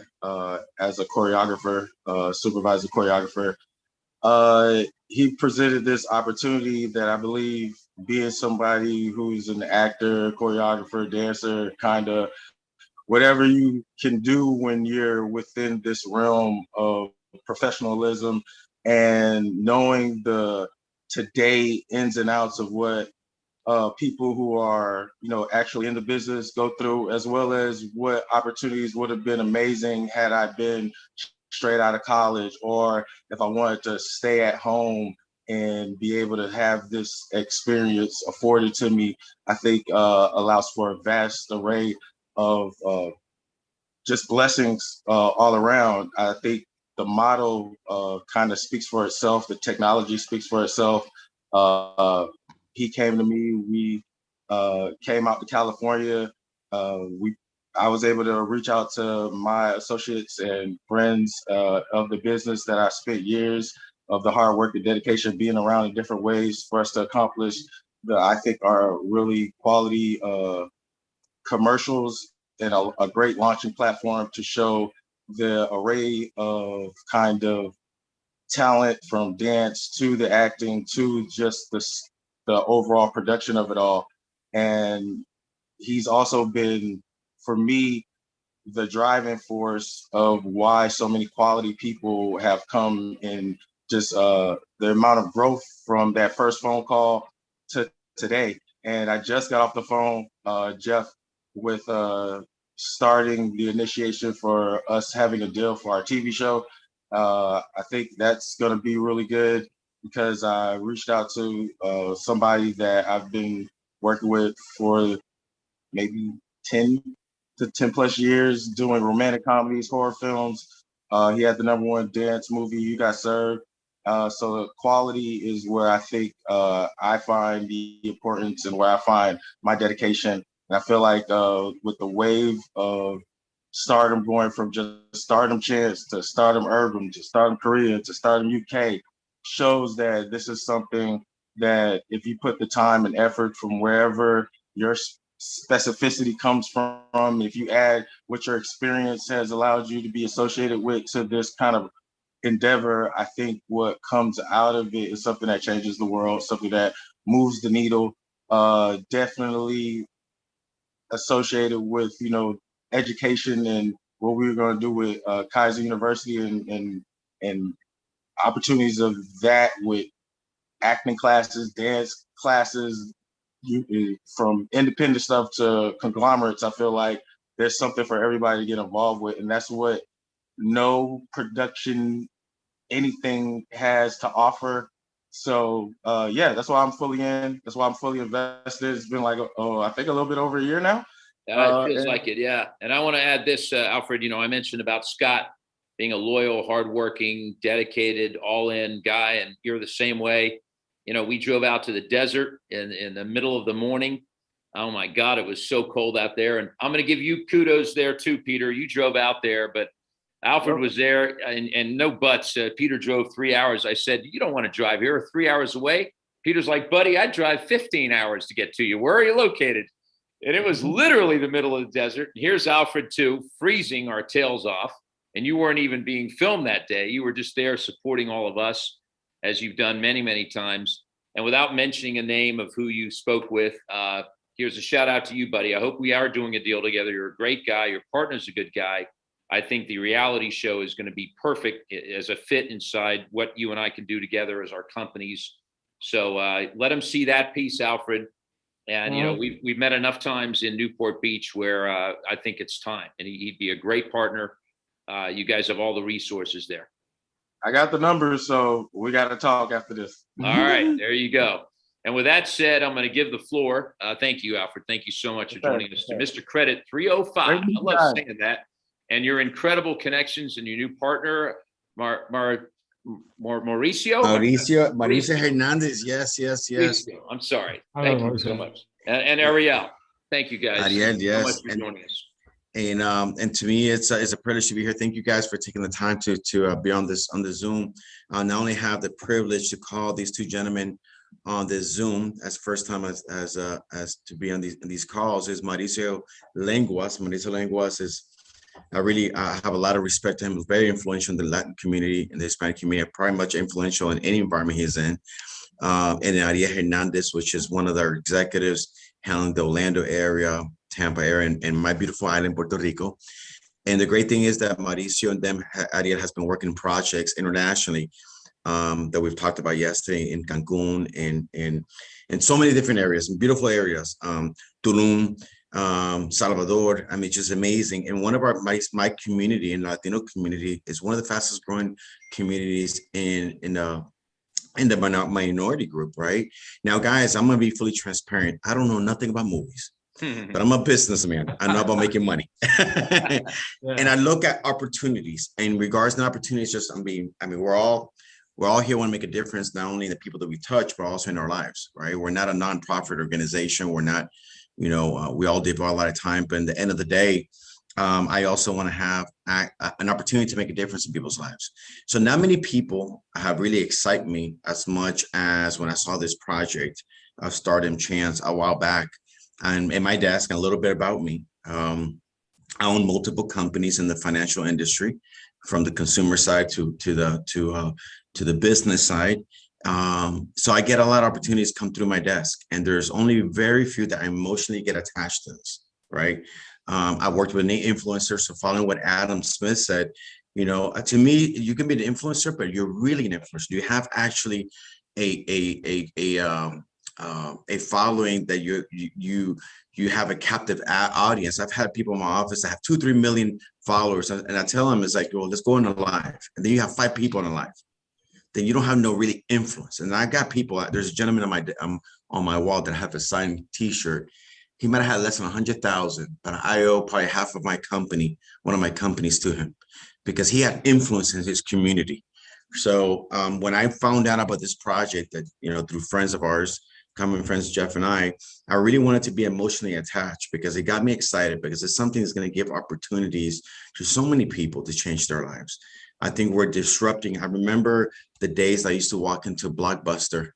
as a choreographer, supervisor choreographer. He presented this opportunity that I believe, being somebody who's an actor, choreographer, dancer, kind of whatever you can do when you're within this realm of professionalism, and knowing the today ins and outs of what people who are, actually in the business go through, as well as what opportunities would have been amazing had I been straight out of college, or if I wanted to stay at home and be able to have this experience afforded to me, I think allows for a vast array of just blessings all around. I think the model kind of speaks for itself. The technology speaks for itself. He came to me. We came out to California. I was able to reach out to my associates and friends of the business that I spent years of the hard work and dedication being around in different ways for us to accomplish the, I think, are really quality commercials and a great launching platform to show the array of kind of talent, from dance to the acting to just the overall production of it all. And he's also been, for me, the driving force of why so many quality people have come in, just the amount of growth from that first phone call to today. And I just got off the phone, Jeff, with starting the initiation for us having a deal for our TV show. I think that's going to be really good because I reached out to somebody that I've been working with for maybe 10 plus years doing romantic comedies, horror films. He had the #1 dance movie, You Got Served. So the quality is where I think I find the importance and where I find my dedication. And I feel like with the wave of Stardom going from just Stardom Chance to Stardom Urban to Stardom Korea to Stardom UK, shows that this is something that if you put the time and effort from wherever your specificity comes from, if you add what your experience has allowed you to be associated with to this kind of endeavor, I think what comes out of it is something that changes the world, something that moves the needle. Definitely associated with, you know, education and what we were going to do with Kaiser University and opportunities of that with acting classes, dance classes, from independent stuff to conglomerates. I feel like there's something for everybody to get involved with, and that's what no production anything has to offer. So yeah, that's why I'm fully in. That's why I'm fully invested. It's been like, I think a little bit over a year now. It feels like it, yeah. And I want to add this, Alfred, you know, I mentioned about Scott being a loyal, hardworking, dedicated, all-in guy, and you're the same way. You know, we drove out to the desert in the middle of the morning. Oh my God, it was so cold out there. And I'm going to give you kudos there too, Peter. You drove out there, but Alfred was there, and no buts. Peter drove 3 hours. I said, you don't want to drive here, 3 hours away. Peter's like, buddy, I'd drive 15 hours to get to you. Where are you located? And it was literally the middle of the desert. And here's Alfred too, freezing our tails off. And you weren't even being filmed that day. You were just there supporting all of us, as you've done many, many times. And without mentioning a name of who you spoke with, here's a shout out to you, buddy. I hope we are doing a deal together. You're a great guy. Your partner's a good guy. I think the reality show is going to be perfect as a fit inside what you and I can do together as our companies. So let him see that piece, Alfred. And, you know, we've met enough times in Newport Beach where I think it's time. And he'd be a great partner. You guys have all the resources there. I got the numbers, so we got to talk after this. All right, there you go. And with that said, I'm going to give the floor. Thank you, Alfred. Thank you so much for joining us. To Mr. Credit 305. I love saying that. And your incredible connections and your new partner, Mauricio Hernandez. Yes. Mauricio. I'm sorry. Thank you so much. And Ariel. Thank you guys. Ariel, yes. So much for joining us. And to me, it's a privilege to be here. Thank you guys for taking the time to be on the Zoom. I not only have the privilege to call these two gentlemen on this Zoom as first time as to be on these calls is Mauricio Lenguas. Mauricio Lenguas is I have a lot of respect to him. He's very influential in the Latin community, in the Hispanic community, pretty much influential in any environment he's in. And Ariel Hernandez, which is one of their executives handling the Orlando area, Tampa area, and my beautiful island, Puerto Rico. And the great thing is that Mauricio and Ariel has been working projects internationally that we've talked about yesterday in Cancun and in so many different areas, beautiful areas, Tulum, Salvador. I mean, just amazing. And one of my community in Latino community is one of the fastest growing communities in the minority group, right? Now, guys, I'm gonna be fully transparent. I don't know nothing about movies, but I'm a businessman. I know about making money. And I look at opportunities. In regards to opportunities, we're all here want to make a difference, not only in the people that we touch, but also in our lives, right? We're not a nonprofit organization. We're not, we all devote a lot of time, but in the end of the day, I also want to have an opportunity to make a difference in people's lives. So not many people have really excited me as much as when I saw this project of Stardom Chance a while back. And in my desk, and a little bit about me, I own multiple companies in the financial industry, from the consumer side to the business side. So I get a lot of opportunities come through my desk, and there's only very few that I emotionally get attached to this, right? I worked with an influencer, so following what Adam Smith said, to me, you can be an influencer, but you're really an influencer. You have actually a following that you have a captive audience. I've had people in my office that have 2-3 million followers, and I tell them, it's like, well, let's go on a live, and then you have 5 people on a live. Then you don't have no really influence. And I got people. There's a gentleman on my wall that have a signed T-shirt. He might have had less than 100,000, but I owe probably half of my company, one of my companies, to him, because he had influence in his community. So when I found out about this project, that through friends of ours, common friends, Jeff and I really wanted to be emotionally attached, because it got me excited, because it's something that's going to give opportunities to so many people to change their lives. I think we're disrupting. I remember the days I used to walk into Blockbuster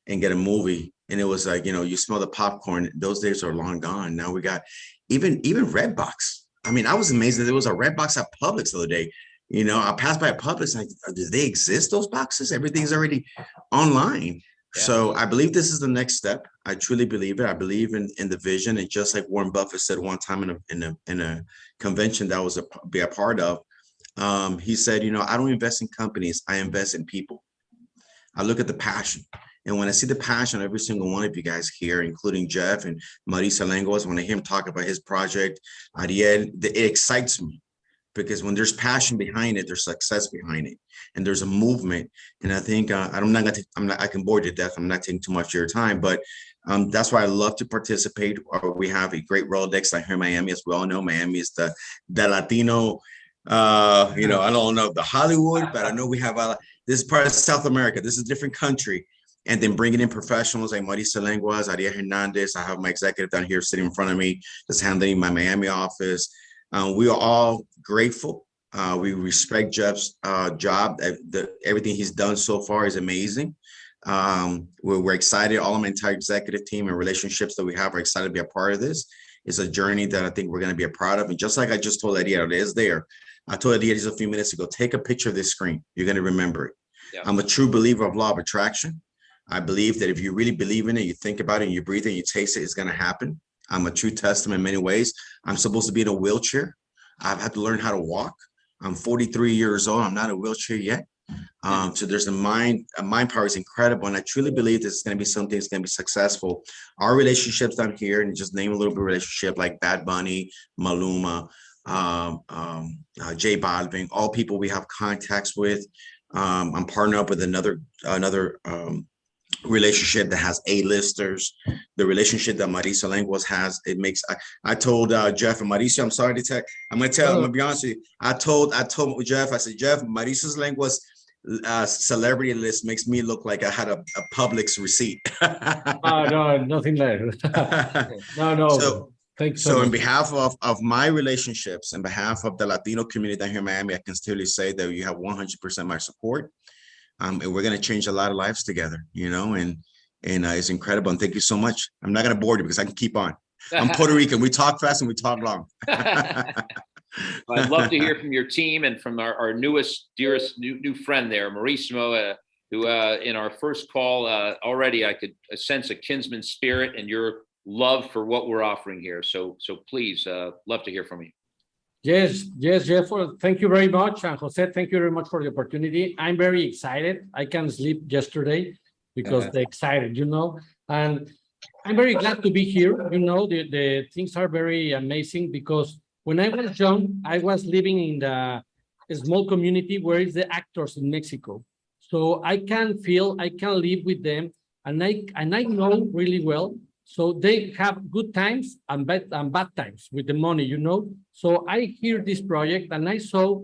and get a movie, and it was like, you smell the popcorn. Those days are long gone. Now we got even Redbox. I mean, I was amazed that there was a Redbox at Publix the other day. I passed by a Publix, and do they exist, those boxes? Everything's already online. Yeah. So I believe this is the next step. I truly believe it. I believe in the vision. And just like Warren Buffett said one time in a convention that I was be a part of, he said, I don't invest in companies. I invest in people. I look at the passion. And when I see the passion of every single one of you guys here, including Jeff and Marisa Lenguas, when I hear him talk about his project, Ariel, it excites me, because when there's passion behind it, there's success behind it, and there's a movement. And I think I can bore you to death. I'm not taking too much of your time, but that's why I love to participate. We have a great Rolodex out here in Miami. As we all know, Miami is the Latino, I don't know the Hollywood, but I know we have this is part of South America. This is a different country. And then bringing in professionals like Marisa Lenguas, Ariel Hernandez. I have my executive down here sitting in front of me, just handling my Miami office. We are all grateful. We respect Jeff's job. Everything he's done so far is amazing. We're excited. All of my entire executive team and relationships that we have are excited to be a part of this. It's a journey that I think we're going to be a part of. And just like I just told Ariel, it is there. I told Ariel just a few minutes ago, take a picture of this screen. You're going to remember it. Yeah. I'm a true believer of law of attraction. I believe that if you really believe in it, you think about it, and you breathe it, and you taste it, it's going to happen. I'm a true testament in many ways. I'm supposed to be in a wheelchair. I've had to learn how to walk. I'm 43 years old. I'm not in a wheelchair yet. So there's mind power is incredible. And I truly believe this is going to be something that's going to be successful. Our relationships down here, and just name a little bit of relationship like Bad Bunny, Maluma, J Balvin, all people we have contacts with. I'm partnered up with another relationship that has A-listers. The relationship that Marisa Lenguas has, it makes. I told Jeff and Marisa, I'm sorry to tell. I'm gonna be honest with you. I told Jeff, I said, Jeff, Marisa's Lenguas celebrity list makes me look like I had a Publix receipt. No, nothing there. No. So, thanks. So on behalf of my relationships, on behalf of the Latino community down here in Miami, I can clearly say that you have 100% my support. And we're going to change a lot of lives together, and it's incredible. And thank you so much. I'm not going to bore you because I can keep on. I'm Puerto Rican. We talk fast and we talk long. I'd love to hear from your team and from our newest, dearest new friend there, Mauricio, who in our first call already I could sense a kinsman spirit and your love for what we're offering here. So please, love to hear from you. Yes, Jeff. Thank you very much. And Jose, thank you very much for the opportunity. I'm very excited. I can't sleep yesterday because they're excited, And I'm very glad to be here. You know, the things are very amazing because when I was young, I was living in the a small community where it's the actors in Mexico. So I can feel, I can live with them, and I know really well. So they have good times and bad times with the money, you know. So I hear this project and I saw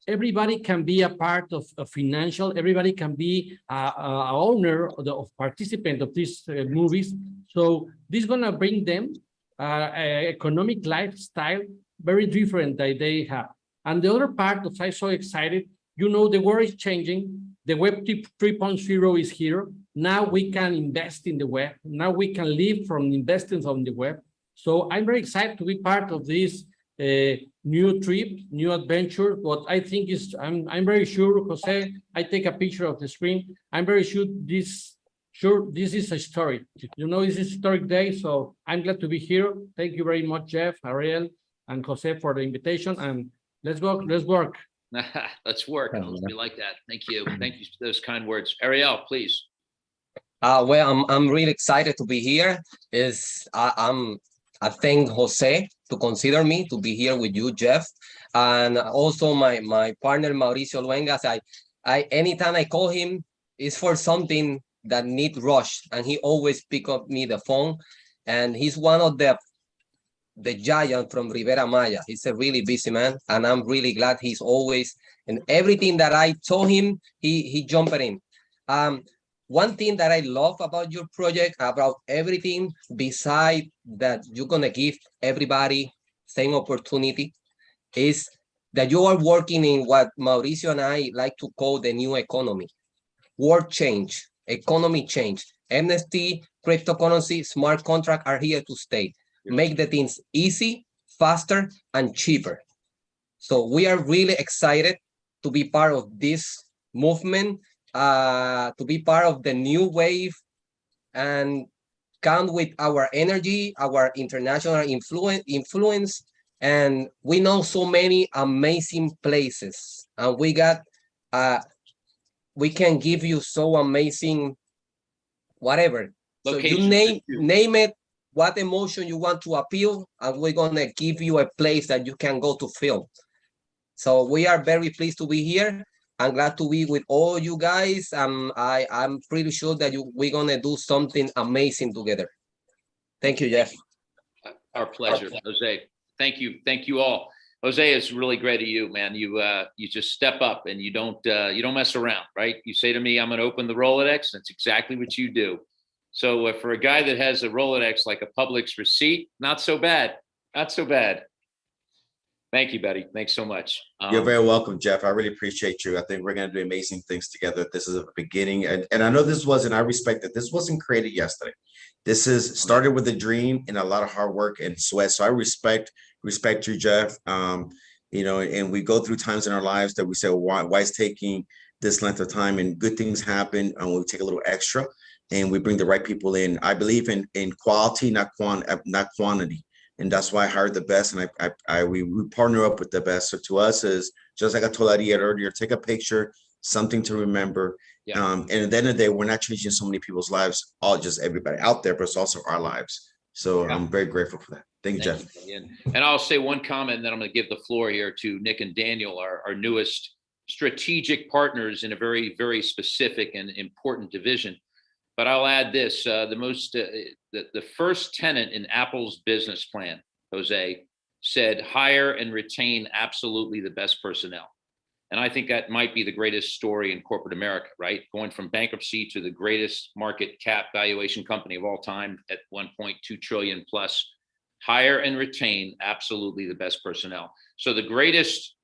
everybody can be a part of financial, everybody can be a owner of participant of these movies. So this is gonna bring them economic lifestyle very different that they have. And the other part that I'm so excited, you know, the world is changing. The web 3.0 is here. Now we can invest in the web. Now we can live from investing on the web. So I'm very excited to be part of this new trip, new adventure. What I think is, I'm very sure, Jose, I take a picture of the screen. I'm very sure this is a story. You know, it's a historic day. So I'm glad to be here. Thank you very much, Jeff, Ariel, and Jose for the invitation. And let's go, let's work. Let's work. We like that. Thank you. Thank you for those kind words. Ariel, please. Well, I'm really excited to be here. I thank Jose to consider me to be here with you, Jeff, and also my partner Mauricio Luengas. I anytime I call him, it's for something that need rush, and he always pick up me the phone, and he's one of the giant from Rivera Maya. He's a really busy man, and I'm really glad he's always, and everything that I told him, he jumped in. One thing that I love about your project, about everything, beside that you're gonna give everybody same opportunity, is that you are working in what Mauricio and I like to call the new economy. World change, economy change. NFT, cryptocurrency, smart contract are here to stay. Make the things easy, faster, and cheaper. So we are really excited to be part of this movement, to be part of the new wave, and count with our energy, our international influence. And we know so many amazing places, and we can give you so amazing whatever. So you name it, what emotion you want to appeal, and we're gonna give you a place that you can go to film. So we are very pleased to be here. I'm glad to be with all you guys. I'm pretty sure that we're gonna do something amazing together. Thank you, Jeff. Our pleasure, Jose. Thank you all. Jose, it's really great of you, man. You just step up and you don't mess around, right? You say to me, I'm gonna open the Rolodex. That's exactly what you do. So for a guy that has a Rolodex like a Publix receipt, not so bad, not so bad. Thank you, buddy. Thanks so much. You're very welcome, Jeff. I really appreciate you. I think we're going to do amazing things together. This is a beginning. And I know I respect that this wasn't created yesterday. This is started with a dream and a lot of hard work and sweat. So I respect you, Jeff. You know, and we go through times in our lives that we say, well, why is taking this length of time? And good things happen and we take a little extra and we bring the right people in. I believe in quality, not quantity. And that's why I hired the best, and we partner up with the best. So to us is just like I told Ariel earlier, take a picture, something to remember. Yeah. And at the end of the day, we're not changing so many people's lives, just everybody out there, but it's also our lives. So yeah. I'm very grateful for that. Thank you, Jeff. And I'll say one comment, and then I'm going to give the floor here to Nick and Daniel, our newest strategic partners in a very, very specific and important division. But I'll add this: the first tenet in Apple's business plan, Jose, said hire and retain absolutely the best personnel. And I think that might be the greatest story in corporate America, right? Going from bankruptcy to the greatest market cap valuation company of all time at 1.2 trillion plus. Hire and retain absolutely the best personnel. So the greatest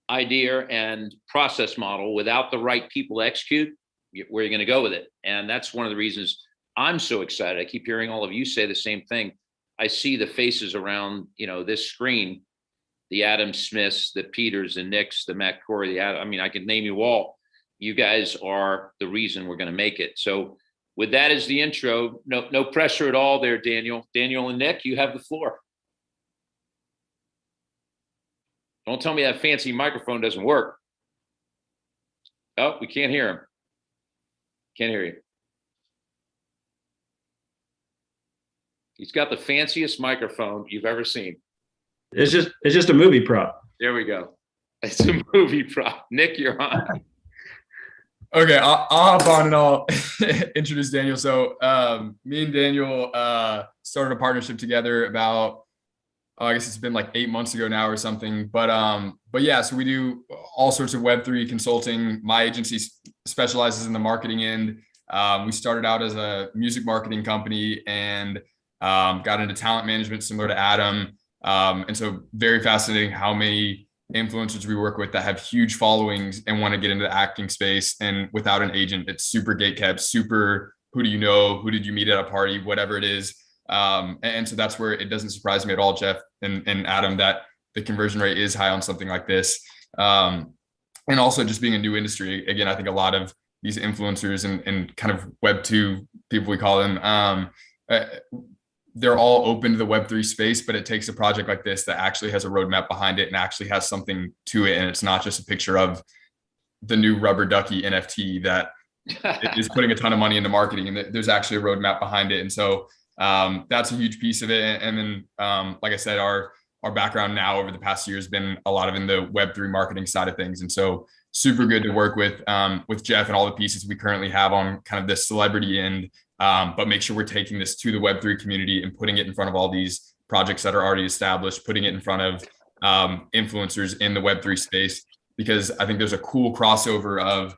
idea and process model without the right people to execute, where you're going to go with it. And that's one of the reasons I'm so excited. I keep hearing all of you say the same thing. I see the faces around, this screen, the Adam Smiths, the Peters, the Nicks, the Matt Corey, I can name you all. You guys are the reason we're going to make it. So with that as the intro, no pressure at all there, Daniel. Daniel and Nick, you have the floor. Don't tell me that fancy microphone doesn't work. Oh, we can't hear him. Can't hear you. He's got the fanciest microphone you've ever seen. It's just a movie prop. There we go. It's a movie prop. Nick, you're on. Okay, I'll hop on and I'll introduce Daniel. So me and Daniel started a partnership together about, I guess it's been like 8 months ago now or something. But yeah, so we do all sorts of Web3 consulting. My agency specializes in the marketing end. We started out as a music marketing company and got into talent management similar to Adam. And so very fascinating how many influencers we work with that have huge followings and want to get into the acting space, and without an agent, it's super gatekept, super who do you know, who did you meet at a party, whatever it is. And so that's where it doesn't surprise me at all, Jeff and Adam, that the conversion rate is high on something like this. And also just being a new industry, again, I think a lot of these influencers and kind of Web2 people, we call them, they're all open to the Web3 space, but it takes a project like this that actually has a roadmap behind it and actually has something to it. And it's not just a picture of the new rubber ducky NFT that is putting a ton of money into marketing, and there's actually a roadmap behind it. And so that's a huge piece of it. And then, like I said, our background now over the past year has been a lot of in the Web3 marketing side of things. And so super good to work with Jeff and all the pieces we currently have on kind of the celebrity end. But make sure we're taking this to the Web3 community and putting it in front of all these projects that are already established, putting it in front of influencers in the Web3 space, because I think there's a cool crossover of,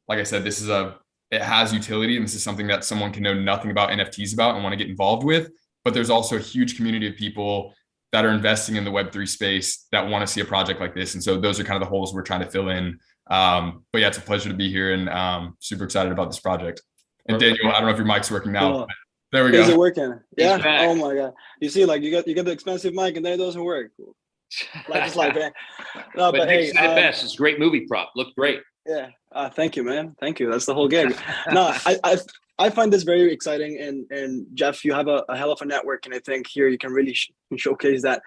like I said, it has utility, and this is something that someone can know nothing about NFTs about and want to get involved with. But there's also a huge community of people that are investing in the Web3 space that want to see a project like this. And so those are kind of the holes we're trying to fill in. But yeah, it's a pleasure to be here and super excited about this project. And Daniel, I don't know if your mic's working now. Oh, there we go. Is it working? Yeah. Oh my God. You see, like you get the expensive mic and then it doesn't work. Like it's like, no, but Nick hey, said it best. It's a great movie prop. Looked great. Yeah. Thank you, man. Thank you. That's the whole gig. No, I find this very exciting, and Jeff, you have a hell of a network, and I think here you can really showcase that.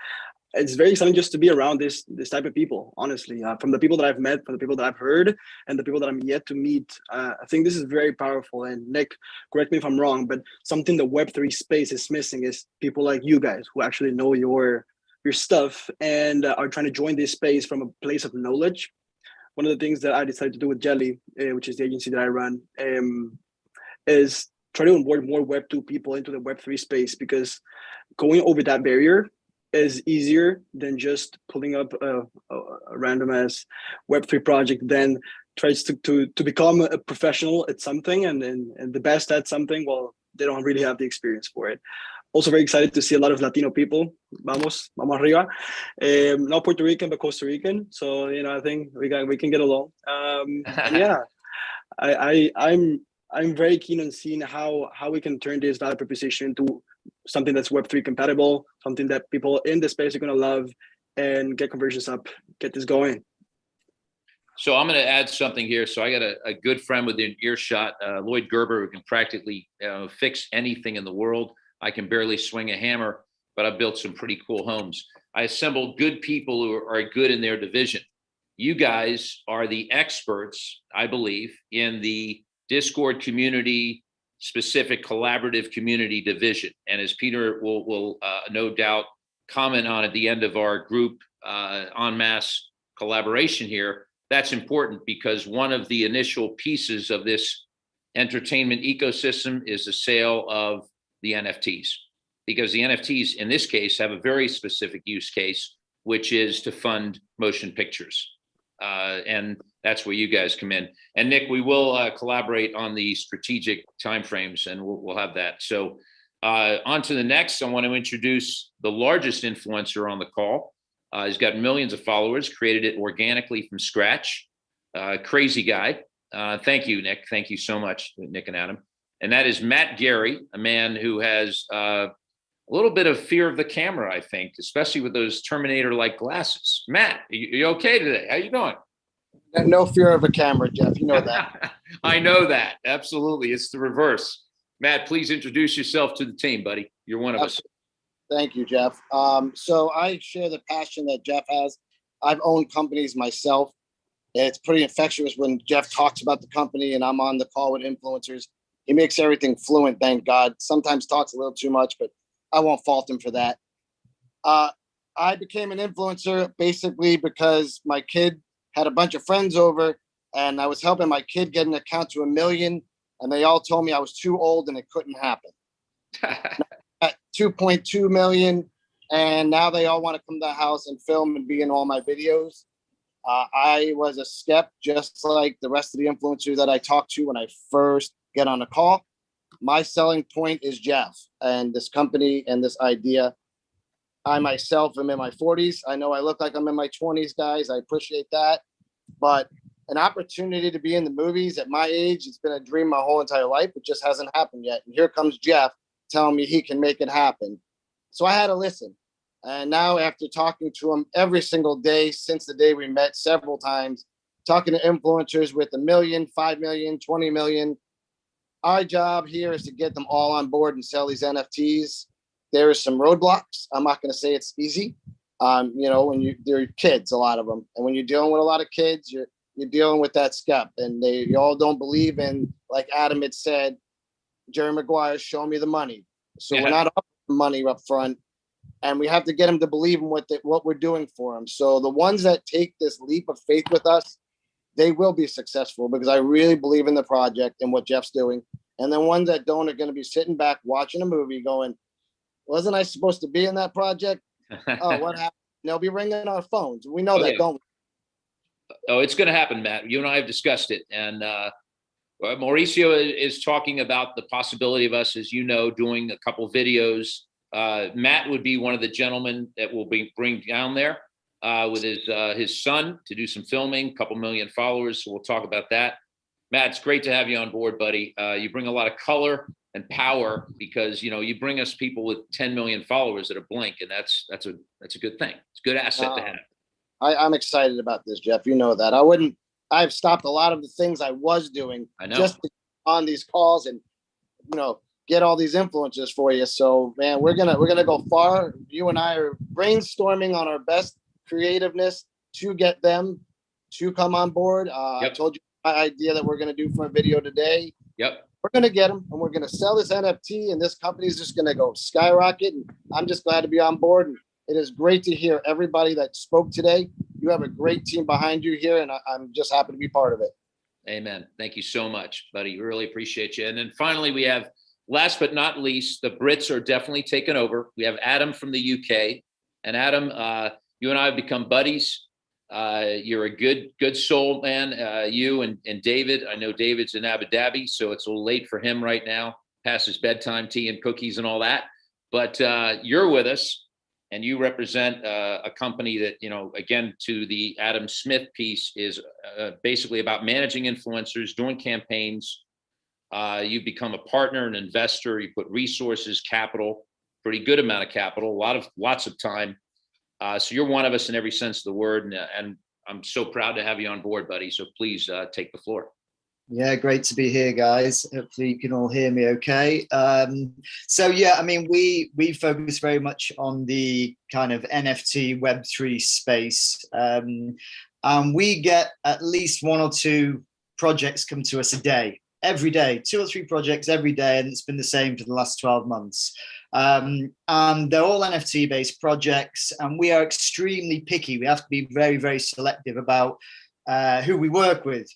It's very exciting just to be around this type of people, honestly, from the people that I've met, from the people that I've heard, and the people that I'm yet to meet. I think this is very powerful. And Nick, correct me if I'm wrong, but something the Web3 space is missing is people like you guys who actually know your stuff and are trying to join this space from a place of knowledge. One of the things that I decided to do with Jelly, which is the agency that I run, is try to onboard more Web2 people into the Web3 space, because going over that barrier is easier than just pulling up a random ass Web3 project, then tries to become a professional at something and the best at something. Well, they don't really have the experience for it. Also very excited to see a lot of Latino people. Vamos arriba. Not Puerto Rican, but Costa Rican. So, I think we can get along. Yeah, I'm very keen on seeing how we can turn this value proposition into something that's Web3 compatible, something that people in the space are going to love, and get conversions up, get this going. So I'm going to add something here. So I got a good friend within earshot, Lloyd Gerber, who can practically fix anything in the world. I can barely swing a hammer, but I've built some pretty cool homes. I assembled good people who are good in their division. You guys are the experts, I believe, in the Discord community, specific collaborative community division. And as Peter will no doubt comment on at the end of our group en masse collaboration here, that's important, because one of the initial pieces of this entertainment ecosystem is the sale of the NFTs, because the NFTs in this case have a very specific use case, which is to fund motion pictures. And that's where you guys come in. And Nick, we will collaborate on the strategic timeframes, and we'll have that. So on to the next. I want to introduce the largest influencer on the call. He's got millions of followers, created it organically from scratch. Crazy guy. Thank you, Nick. Thank you so much, Nick and Adam. And that is Matt Gary, a man who has a little bit of fear of the camera, I think, especially with those Terminator-like glasses. Matt, are you okay today? How you doing? No fear of a camera, Jeff. You know that. I know that. Absolutely. It's the reverse. Matt, please introduce yourself to the team, buddy. You're one of us. Thank you, Jeff. So I share the passion that Jeff has. I've owned companies myself. It's pretty infectious when Jeff talks about the company and I'm on the call with influencers. He makes everything fluent, thank God. Sometimes talks a little too much, but I won't fault him for that. I became an influencer basically because my kid had a bunch of friends over and I was helping my kid get an account to 1 million, and they all told me I was too old and it couldn't happen. At 2.2 million, and now they all want to come to the house and film and be in all my videos. I was a skep, just like the rest of the influencers that I talk to when I first get on a call. My selling point is Jeff and this company and this idea. I myself am in my 40s. I know I look like I'm in my 20s, guys. I appreciate that. But an opportunity to be in the movies at my age, it's been a dream my whole entire life. It just hasn't happened yet. And here comes Jeff telling me he can make it happen. So I had to listen. And now after talking to him every single day since the day we met several times, talking to influencers with 1 million, 5 million, 20 million, our job here is to get them all on board and sell these NFTs. There are some roadblocks. I'm not going to say it's easy. When they're kids, a lot of them. And when you're dealing with a lot of kids, you're dealing with that skep, and they all don't believe in, like Adam had said, Jerry Maguire, show me the money. So we're not offering money up front, and we have to get them to believe in what we're doing for them. So the ones that take this leap of faith with us, they will be successful because I really believe in the project and what Jeff's doing. And the ones that don't are going to be sitting back watching a movie going, wasn't I supposed to be in that project? Oh, what happened? They'll be ringing our phones. We know that, don't we? Oh, it's going to happen, Matt. You and I have discussed it. And Mauricio is talking about the possibility of us, as you know, doing a couple videos. Matt would be one of the gentlemen that will bring down there with his son to do some filming, a couple million followers. So we'll talk about that. Matt, it's great to have you on board, buddy. You bring a lot of color and power because, you bring us people with 10 million followers that are blink, and that's a good thing. It's a good asset to have. I'm excited about this, Jeff. You know that. I've stopped a lot of the things I was doing just on these calls and, get all these influencers for you. So, man, we're gonna go far. You and I are brainstorming on our best creativeness to get them to come on board. I told you my idea that we're gonna do for a video today. Yep. We're gonna get them, and we're gonna sell this NFT, and this company is just gonna go skyrocket. And I'm just glad to be on board. And it is great to hear everybody that spoke today. You have a great team behind you here, and I'm just happy to be part of it. Amen. Thank you so much, buddy. Really appreciate you. And then finally, we have, last but not least, the Brits are definitely taking over. We have Adam from the UK. And Adam, you and I have become buddies. You're a good soul, man. You and David. I know David's in Abu Dhabi, so it's a little late for him right now. Past his bedtime, tea and cookies and all that. But you're with us. And you represent a company that, again, to the Adam Smith piece is basically about managing influencers, doing campaigns. You become a partner, an investor. You put resources, capital, pretty good amount of capital, lots of time. So you're one of us in every sense of the word. And I'm so proud to have you on board, buddy. So please take the floor. Yeah, great to be here, guys. Hopefully you can all hear me okay. We focus very much on the kind of NFT Web3 space. And we get at least 1 or 2 projects come to us a day, every day, 2 or 3 projects every day. And it's been the same for the last 12 months. And they're all NFT based projects, and we are extremely picky. We have to be very, very selective about who we work with.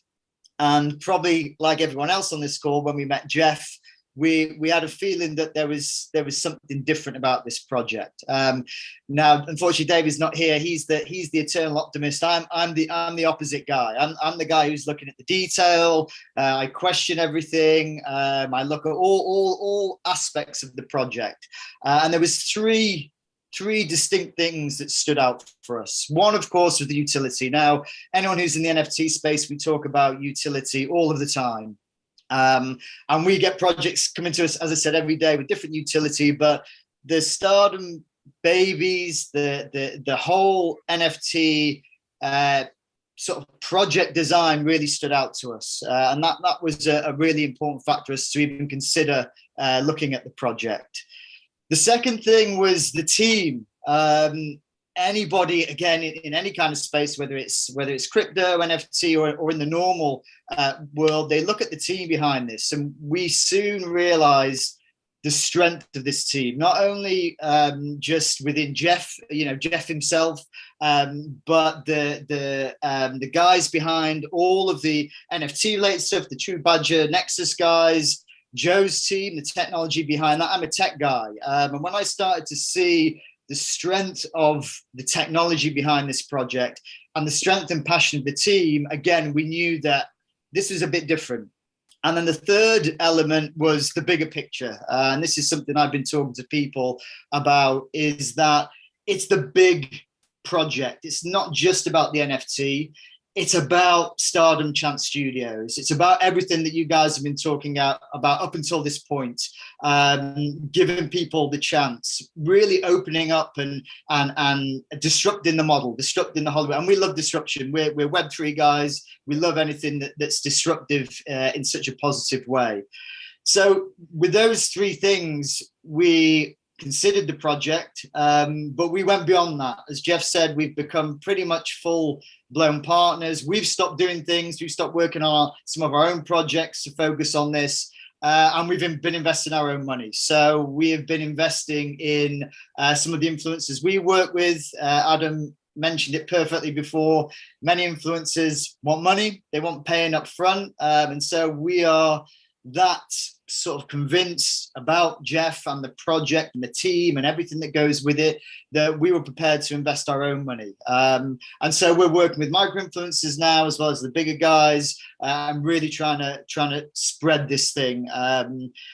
And probably like everyone else on this call, when we met Jeff, we had a feeling that there was something different about this project. Now, unfortunately, David's not here. He's the eternal optimist. I'm the opposite guy. I'm the guy who's looking at the detail. I question everything. I look at all aspects of the project. And there was three distinct things that stood out for us. One, of course, was the utility. Now, anyone who's in the NFT space, we talk about utility all of the time. And we get projects coming to us, as I said, every day with different utility, but the Stardom babies, the whole NFT sort of project design really stood out to us. And that was a really important factor for us to even consider looking at the project. The second thing was the team. Anybody, again, in any kind of space, whether it's crypto, NFT, or in the normal world, they look at the team behind this. And we soon realized the strength of this team, not only just within Jeff, Jeff himself, but the guys behind all of the NFT related stuff, the TruBadger, Nexus guys, Joe's team, the technology behind that. I'm a tech guy. And when I started to see the strength of the technology behind this project and the strength and passion of the team, again, we knew that this was a bit different. And then the third element was the bigger picture. And this is something I've been talking to people about, is that it's the big project. It's not just about the NFT. It's about Stardom Chance Studios. It's about everything that you guys have been talking about up until this point, giving people the chance, really opening up and disrupting the model, disrupting the Hollywood. And we love disruption. We're Web3 guys. We love anything that's disruptive in such a positive way. So with those three things, we considered the project, but we went beyond that. As Jeff said, we've become pretty much full-blown partners. We've stopped doing things. We've stopped working on some of our own projects to focus on this, and we've been investing our own money. So we have been investing in some of the influencers we work with. Adam mentioned it perfectly before. Many influencers want money. They want paying up front, and so we are that sort of convinced about Jeff and the project and the team and everything that goes with it, that we were prepared to invest our own money. And so we're working with micro influencers now, as well as the bigger guys, and really trying to spread this thing.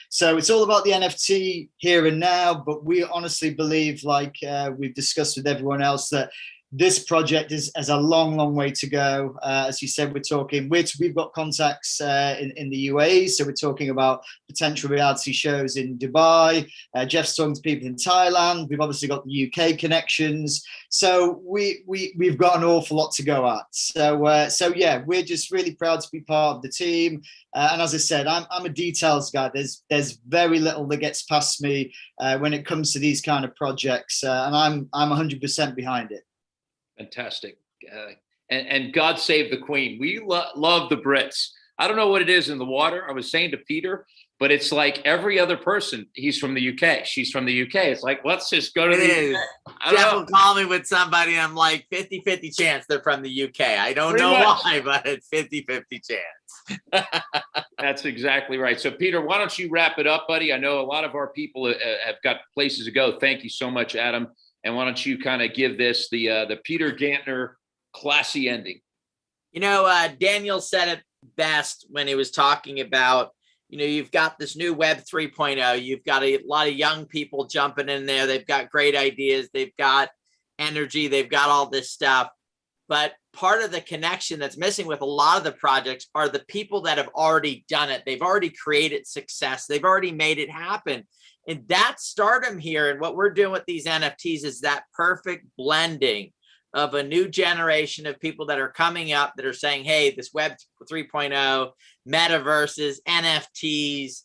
So it's all about the NFT here and now, but we honestly believe, like we've discussed with everyone else, that this project has a long, long way to go. As you said, we've got contacts in the UAE, so we're talking about potential reality shows in Dubai. Jeff's talking to people in Thailand. We've obviously got the UK connections. So we've got an awful lot to go at. So yeah, we're just really proud to be part of the team. And as I said, I'm a details guy. There's very little that gets past me when it comes to these kind of projects, and I'm 100% behind it. Fantastic. And God save the Queen. We love the Brits. I don't know what it is in the water. I was saying to Peter, but it's like every other person, he's from the UK. She's from the UK. It's like, let's just go to the UK. Jeff will call me with somebody, and I'm like 50-50 chance they're from the UK. I don't know why, but it's 50-50 chance. That's exactly right. So Peter, why don't you wrap it up, buddy? I know a lot of our people have got places to go. Thank you so much, Adam. And why don't you kind of give this the Peter Gantner classy ending? Daniel said it best when he was talking about, you've got this new Web 3.0. You've got a lot of young people jumping in there. They've got great ideas. They've got energy. They've got all this stuff. But part of the connection that's missing with a lot of the projects are the people that have already done it. They've already created success. They've already made it happen. And that's Stardom here. And what we're doing with these NFTs is that perfect blending of a new generation of people that are coming up that are saying, hey, this Web 3.0, metaverses, NFTs,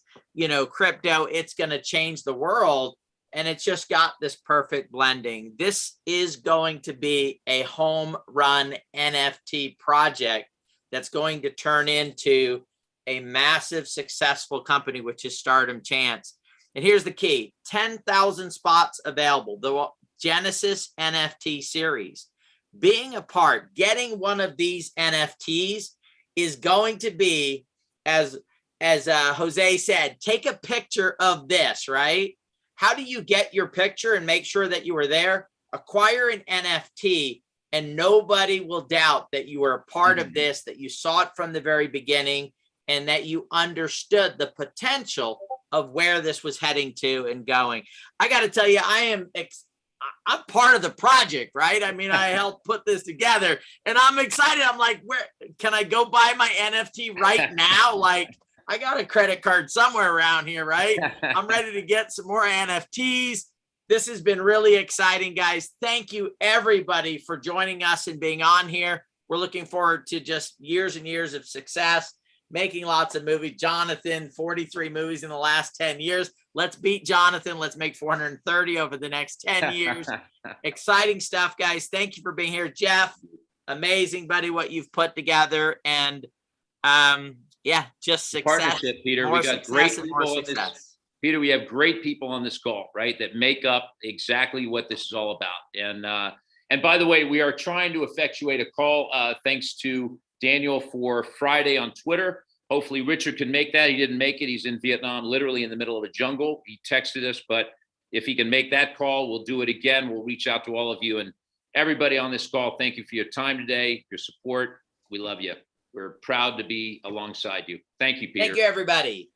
crypto, it's going to change the world. And it's just got this perfect blending. This is going to be a home run NFT project that's going to turn into a massive successful company, which is Stardom Chance. And here's the key: 10,000 spots available. The Genesis NFT series. Being a part, getting one of these NFTs is going to be, as Jose said, take a picture of this, right? How do you get your picture and make sure that you were there? Acquire an NFT, and nobody will doubt that you were a part of this, that you saw it from the very beginning, and that you understood the potential of where this was heading to and going. I got to tell you, I'm part of the project, right? I mean, I helped put this together, and I'm excited. I'm like, where can I go buy my NFT right now? Like, I got a credit card somewhere around here, right? I'm ready to get some more NFTs. This has been really exciting, guys. Thank you, everybody, for joining us and being on here. We're looking forward to just years and years of success, making lots of movies. Jonathan, 43 movies in the last 10 years. Let's beat Jonathan. Let's make 430 over the next 10 years. Exciting stuff, guys. Thank you for being here. Jeff, amazing, buddy, what you've put together. And yeah, just success. Partnership, Peter. We got great people in this. Peter, we have great people on this call, right, that make up exactly what this is all about. And by the way, we are trying to effectuate a call thanks to Daniel for Friday on Twitter. Hopefully Richard can make that. He didn't make it. He's in Vietnam, literally in the middle of a jungle. He texted us, but if he can make that call, we'll do it again. We'll reach out to all of you and everybody on this call. Thank you for your time today, your support. We love you. We're proud to be alongside you. Thank you, Peter. Thank you, everybody.